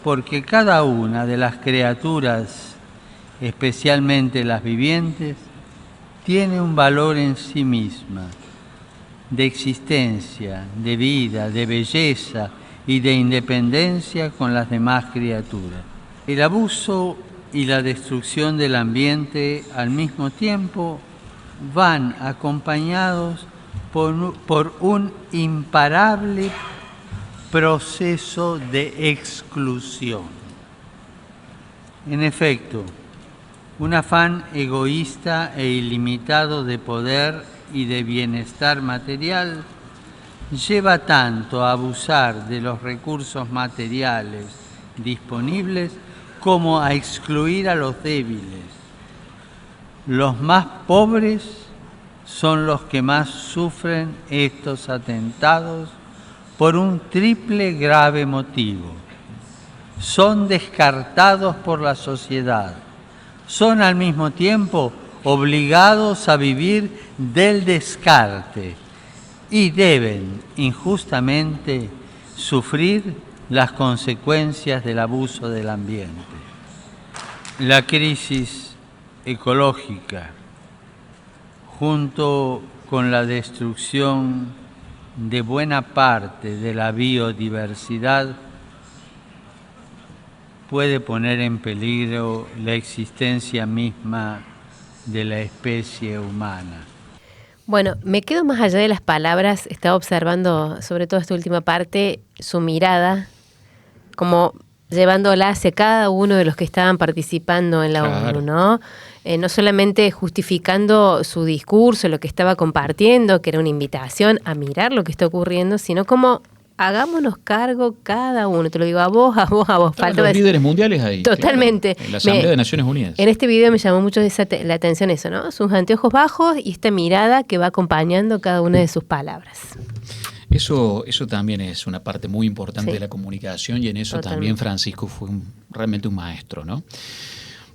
porque cada una de las criaturas, especialmente las vivientes, tiene un valor en sí misma, de existencia, de vida, de belleza y de independencia con las demás criaturas. El abuso y la destrucción del ambiente al mismo tiempo van acompañados por un imparable proceso de exclusión. En efecto, un afán egoísta e ilimitado de poder y de bienestar material lleva tanto a abusar de los recursos materiales disponibles como a excluir a los débiles. Los más pobres son los que más sufren estos atentados por un triple grave motivo. Son descartados por la sociedad. Son al mismo tiempo obligados a vivir del descarte y deben injustamente sufrir las consecuencias del abuso del ambiente. La crisis ecológica, junto con la destrucción de buena parte de la biodiversidad, puede poner en peligro la existencia misma de la especie humana. Bueno, me quedo más allá de las palabras, estaba observando, sobre todo esta última parte, su mirada, como llevándola hacia cada uno de los que estaban participando en la Claro. ONU, ¿no? No solamente justificando su discurso, lo que estaba compartiendo, que era una invitación a mirar lo que está ocurriendo, sino como hagámonos cargo cada uno. Te lo digo a vos, a vos, a vos. Estaban Falta los de- líderes mundiales ahí. Totalmente. claro, en la Asamblea de Naciones Unidas. En este video me llamó mucho la atención eso, ¿no? Sus anteojos bajos y esta mirada que va acompañando cada una de sus palabras. Eso también es una parte muy importante Sí. de la comunicación y en eso Totalmente. también Francisco fue realmente un maestro, ¿no?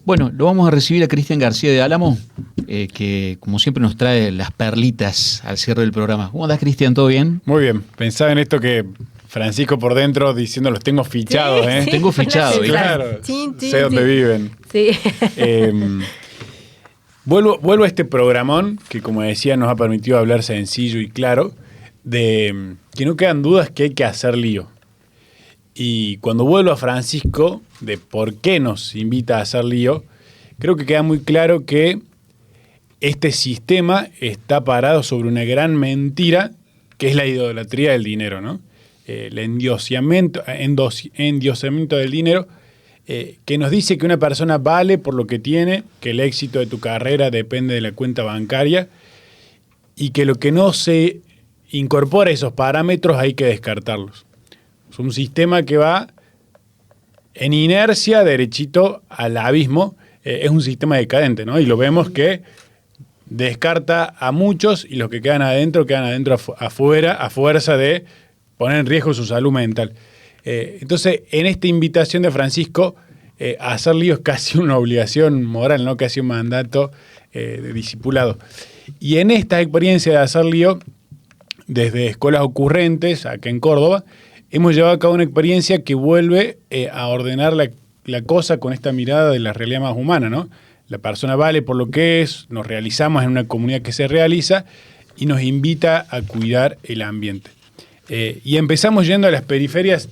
Bueno, lo vamos a recibir a Cristian García de Álamo, que como siempre nos trae las perlitas al cierre del programa. ¿Cómo andás, Cristian? ¿Todo bien? Muy bien, pensaba en esto que Francisco por dentro diciendo los tengo fichados, Sí, ¿eh? sí, Tengo fue una fichado, sensación. Claro, Chin, chin, sé dónde chin. viven. Sí. Vuelvo a este programón que, como decía, nos ha permitido hablar sencillo y claro. de que no quedan dudas que hay que hacer lío. Y cuando vuelvo a Francisco, de por qué nos invita a hacer lío, creo que queda muy claro que este sistema está parado sobre una gran mentira, que es la idolatría del dinero, ¿no? El endiosamiento del dinero, que nos dice que una persona vale por lo que tiene, que el éxito de tu carrera depende de la cuenta bancaria y que lo que no se incorpora a esos parámetros hay que descartarlos. Es un sistema que va en inercia derechito al abismo. Es un sistema decadente, ¿no? Y lo vemos que descarta a muchos y los que quedan adentro afuera a fuerza de poner en riesgo su salud mental. Entonces, en esta invitación de Francisco, hacer lío es casi una obligación moral, ¿no? Casi un mandato de discipulado. Y en esta experiencia de hacer lío, desde Escuelas Ocurrentes, acá en Córdoba, hemos llevado a cabo una experiencia que vuelve a ordenar la cosa con esta mirada de la realidad más humana, ¿no? La persona vale por lo que es, nos realizamos en una comunidad que se realiza y nos invita a cuidar el ambiente. Y empezamos yendo a las periferias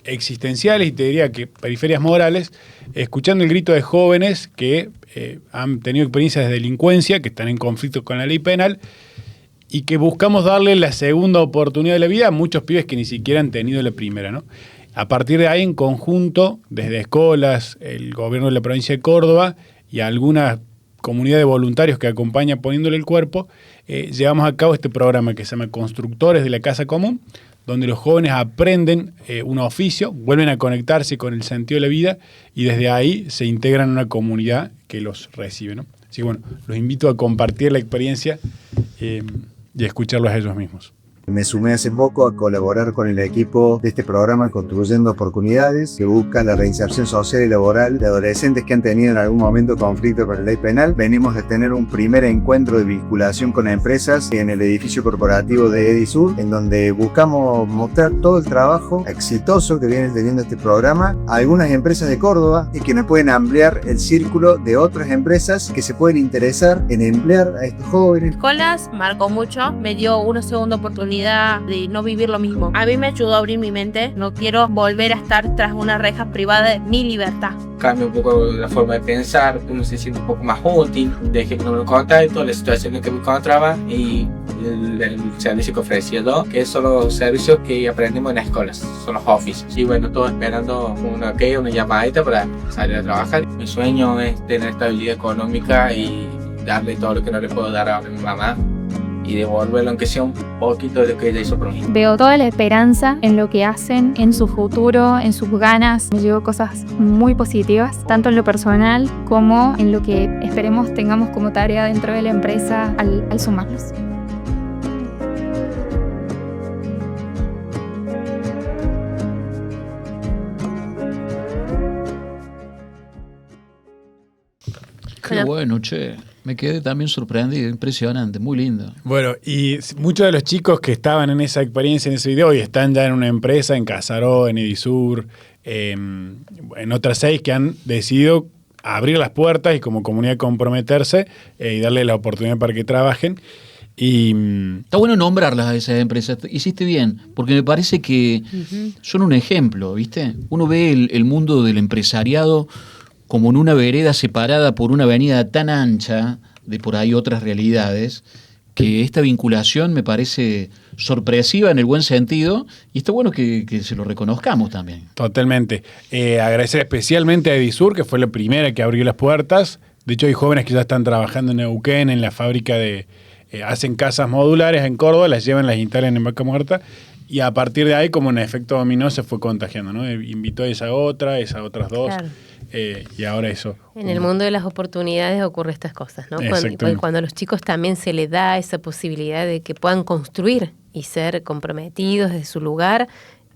existenciales y te diría que periferias morales, escuchando el grito de jóvenes que han tenido experiencias de delincuencia, que están en conflicto con la ley penal y que buscamos darle la segunda oportunidad de la vida a muchos pibes que ni siquiera han tenido la primera, ¿no? A partir de ahí, en conjunto, desde escuelas, el gobierno de la provincia de Córdoba y alguna comunidad de voluntarios que acompaña poniéndole el cuerpo, llevamos a cabo este programa que se llama Constructores de la Casa Común, donde los jóvenes aprenden un oficio, vuelven a conectarse con el sentido de la vida y desde ahí se integran en una comunidad que los recibe, ¿no? Así que bueno, los invito a compartir la experiencia y a escucharlos a ellos mismos. Me sumé hace poco a colaborar con el equipo de este programa Construyendo Oportunidades, que busca la reinserción social y laboral de adolescentes que han tenido en algún momento conflicto con la ley penal. Venimos de tener un primer encuentro de vinculación con empresas en el edificio corporativo de Edisur, en donde buscamos mostrar todo el trabajo exitoso que viene teniendo este programa a algunas empresas de Córdoba y que nos pueden ampliar el círculo de otras empresas que se pueden interesar en emplear a estos jóvenes. Colas marcó mucho, me dio una segunda oportunidad de no vivir lo mismo. A mí me ayudó a abrir mi mente. No quiero volver a estar tras una reja privada de mi libertad. Cambia un poco la forma de pensar, uno se siente un poco más útil, dejé que no me contacto, la situación en que me encontraba y el servicio que ofrecía yo, que son los servicios que aprendimos en las escuelas, son los offices. Y bueno, todo esperando una llamadita para salir a trabajar. Mi sueño es tener estabilidad económica y darle todo lo que no le puedo dar a mi mamá y devolverlo aunque sea un poquito de lo que ella hizo por mí. Veo toda la esperanza en lo que hacen, en su futuro, en sus ganas. Me llevo cosas muy positivas, tanto en lo personal como en lo que esperemos tengamos como tarea dentro de la empresa al sumarlos. Qué bueno, che. Me quedé también sorprendido, impresionante, muy lindo. Bueno, y muchos de los chicos que estaban en esa experiencia, en ese video, y están ya en una empresa, en Casaró, en Edisur, en otras 6 que han decidido abrir las puertas y como comunidad comprometerse y darle la oportunidad para que trabajen. Y está bueno nombrarlas a esas empresas. Hiciste bien, porque me parece que son un ejemplo, ¿viste? Uno ve el mundo del empresariado como en una vereda separada por una avenida tan ancha de por ahí otras realidades, que esta vinculación me parece sorpresiva en el buen sentido y está bueno que se lo reconozcamos también. Totalmente. Agradecer especialmente a Edisur, que fue la primera que abrió las puertas. De hecho, hay jóvenes que ya están trabajando en Neuquén, en la fábrica de... hacen casas modulares en Córdoba, las llevan, las instalan en Vaca Muerta y a partir de ahí, como en efecto dominó, se fue contagiando, ¿no? Invitó a esas otras 2. Claro. Y ahora eso. En el mundo de las oportunidades ocurre estas cosas, ¿no? Cuando a los chicos también se les da esa posibilidad de que puedan construir y ser comprometidos desde su lugar,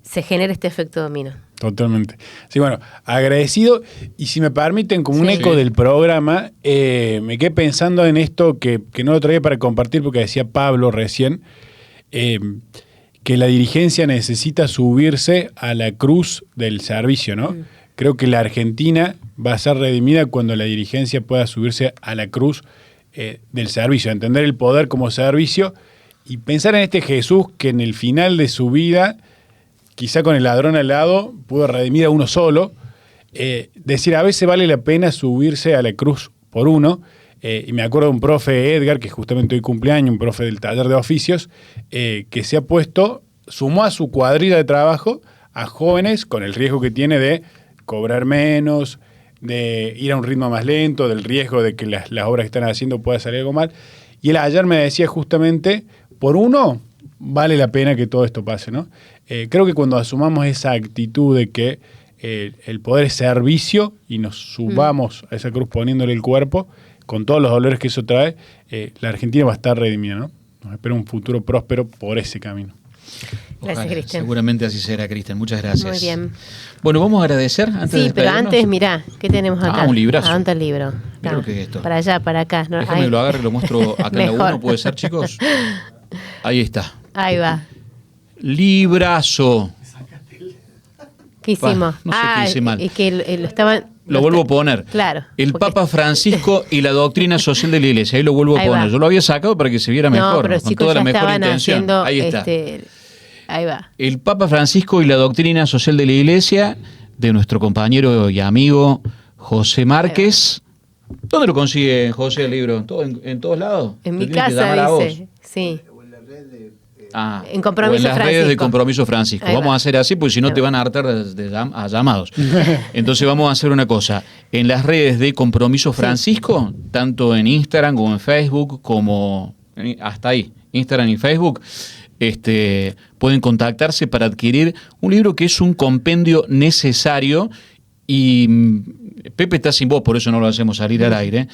se genera este efecto dominó. Totalmente. Sí, bueno, agradecido. Y si me permiten, como un eco del programa, me quedé pensando en esto que no lo traía para compartir porque decía Pablo recién, que la dirigencia necesita subirse a la cruz del servicio, ¿no? Creo que la Argentina va a ser redimida cuando la dirigencia pueda subirse a la cruz del servicio, entender el poder como servicio Y pensar en este Jesús que en el final de su vida, quizá con el ladrón al lado, pudo redimir a uno solo. Decir, a veces vale la pena subirse a la cruz por uno. Y me acuerdo de un profe, Edgar, que justamente hoy cumpleaños, un profe del taller de oficios, que se ha puesto, sumó a su cuadrilla de trabajo a jóvenes con el riesgo que tiene de cobrar menos, de ir a un ritmo más lento, del riesgo de que las obras que están haciendo pueda salir algo mal. Y él ayer me decía justamente, por uno vale la pena que todo esto pase, ¿no? Creo que cuando asumamos esa actitud de que el poder es servicio y nos subamos a esa cruz poniéndole el cuerpo, con todos los dolores que eso trae, la Argentina va a estar redimida, ¿no? Nos espera un futuro próspero por ese camino. Gracias, Cristian. Seguramente así será, Cristian. Muchas gracias. Muy bien. Bueno, vamos a agradecer antes de Sí, pero despedirnos. antes, mirá, ¿qué tenemos acá? Un librazo. ¿A dónde está el libro? Mira lo que es esto. Para allá, para acá. No, Déjame que lo agarre y lo muestro acá en la Mejor. 1, ¿puede ser, chicos? Ahí está. Ahí va. Librazo. ¿Qué hicimos? No sé qué hice mal. Y que lo estaban... Lo vuelvo a poner. Claro. El porque- Papa Francisco y la doctrina social de la Iglesia. Ahí lo vuelvo a Ahí poner. va. Yo lo había sacado para que se viera mejor, No, pero con chicos toda la ya mejor estaban intención. haciendo... Ahí está. Ahí va. El Papa Francisco y la doctrina social de la Iglesia, de nuestro compañero y amigo José Márquez. ¿Dónde lo consigue, José, el libro? ¿En todos lados? En ¿Te mi tienen que llamar a casa vos? dice. Sí. Ah, En Compromiso o en las redes de Francisco. Compromiso Francisco. Ahí Vamos va. a hacer así, porque si no te van a hartar a llamados. Entonces vamos a hacer una cosa. En las redes de Compromiso Francisco, tanto en Instagram como en Facebook, como hasta ahí, Instagram y Facebook, pueden contactarse para adquirir un libro que es un compendio necesario. Y Pepe está sin voz, por eso no lo hacemos salir al aire,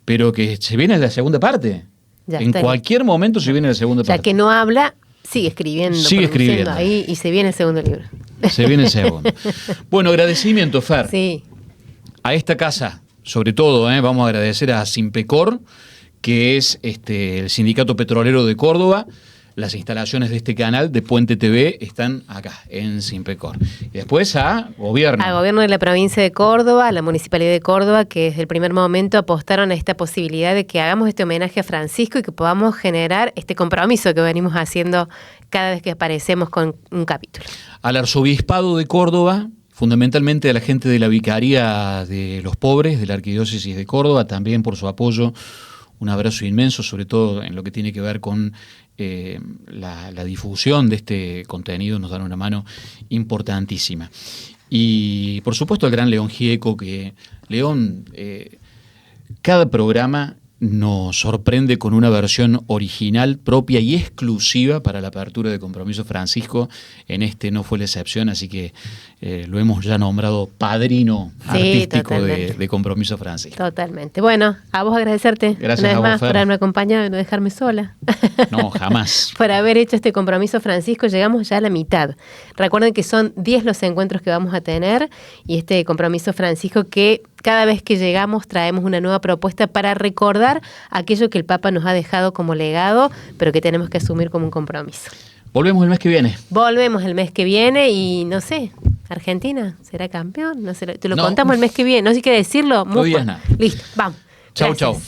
pero que se viene la segunda parte. Ya En está. cualquier momento se viene la segunda Ya parte. que no habla, sigue escribiendo. Sigue pronunciando escribiendo. ahí y se viene el segundo libro. Se viene el segundo. Bueno, agradecimiento, Fer. Sí. A esta casa, sobre todo, vamos a agradecer a Simpecor, que es el Sindicato Petrolero de Córdoba. Las instalaciones de este canal de Puente TV están acá, en Simpecor. Y después a Gobierno. Al gobierno de la provincia de Córdoba, a la municipalidad de Córdoba, que desde el primer momento apostaron a esta posibilidad de que hagamos este homenaje a Francisco y que podamos generar este compromiso que venimos haciendo cada vez que aparecemos con un capítulo. Al Arzobispado de Córdoba, fundamentalmente a la gente de la Vicaría de los Pobres, de la Arquidiócesis de Córdoba, también por su apoyo. Un abrazo inmenso, sobre todo en lo que tiene que ver con la difusión de este contenido, nos dan una mano importantísima. Y por supuesto al gran León Gieco, que León, cada programa nos sorprende con una versión original, propia y exclusiva para la apertura de Compromiso Francisco. En este no fue la excepción, así que lo hemos ya nombrado padrino artístico de Compromiso Francisco. Totalmente. Bueno, a vos agradecerte Gracias una vez a vos, más Fer. por haberme acompañado y no dejarme sola. No, jamás. Por haber hecho este Compromiso Francisco, llegamos ya a la mitad. Recuerden que son 10 los encuentros que vamos a tener y este Compromiso Francisco que cada vez que llegamos traemos una nueva propuesta para recordar aquello que el Papa nos ha dejado como legado, pero que tenemos que asumir como un compromiso. Volvemos el mes que viene. Volvemos el mes que viene y no sé, Argentina será campeón, no sé, te lo No. contamos el mes que viene, no sé qué decirlo. No digas nada. Listo, vamos. Chau, Gracias. chau.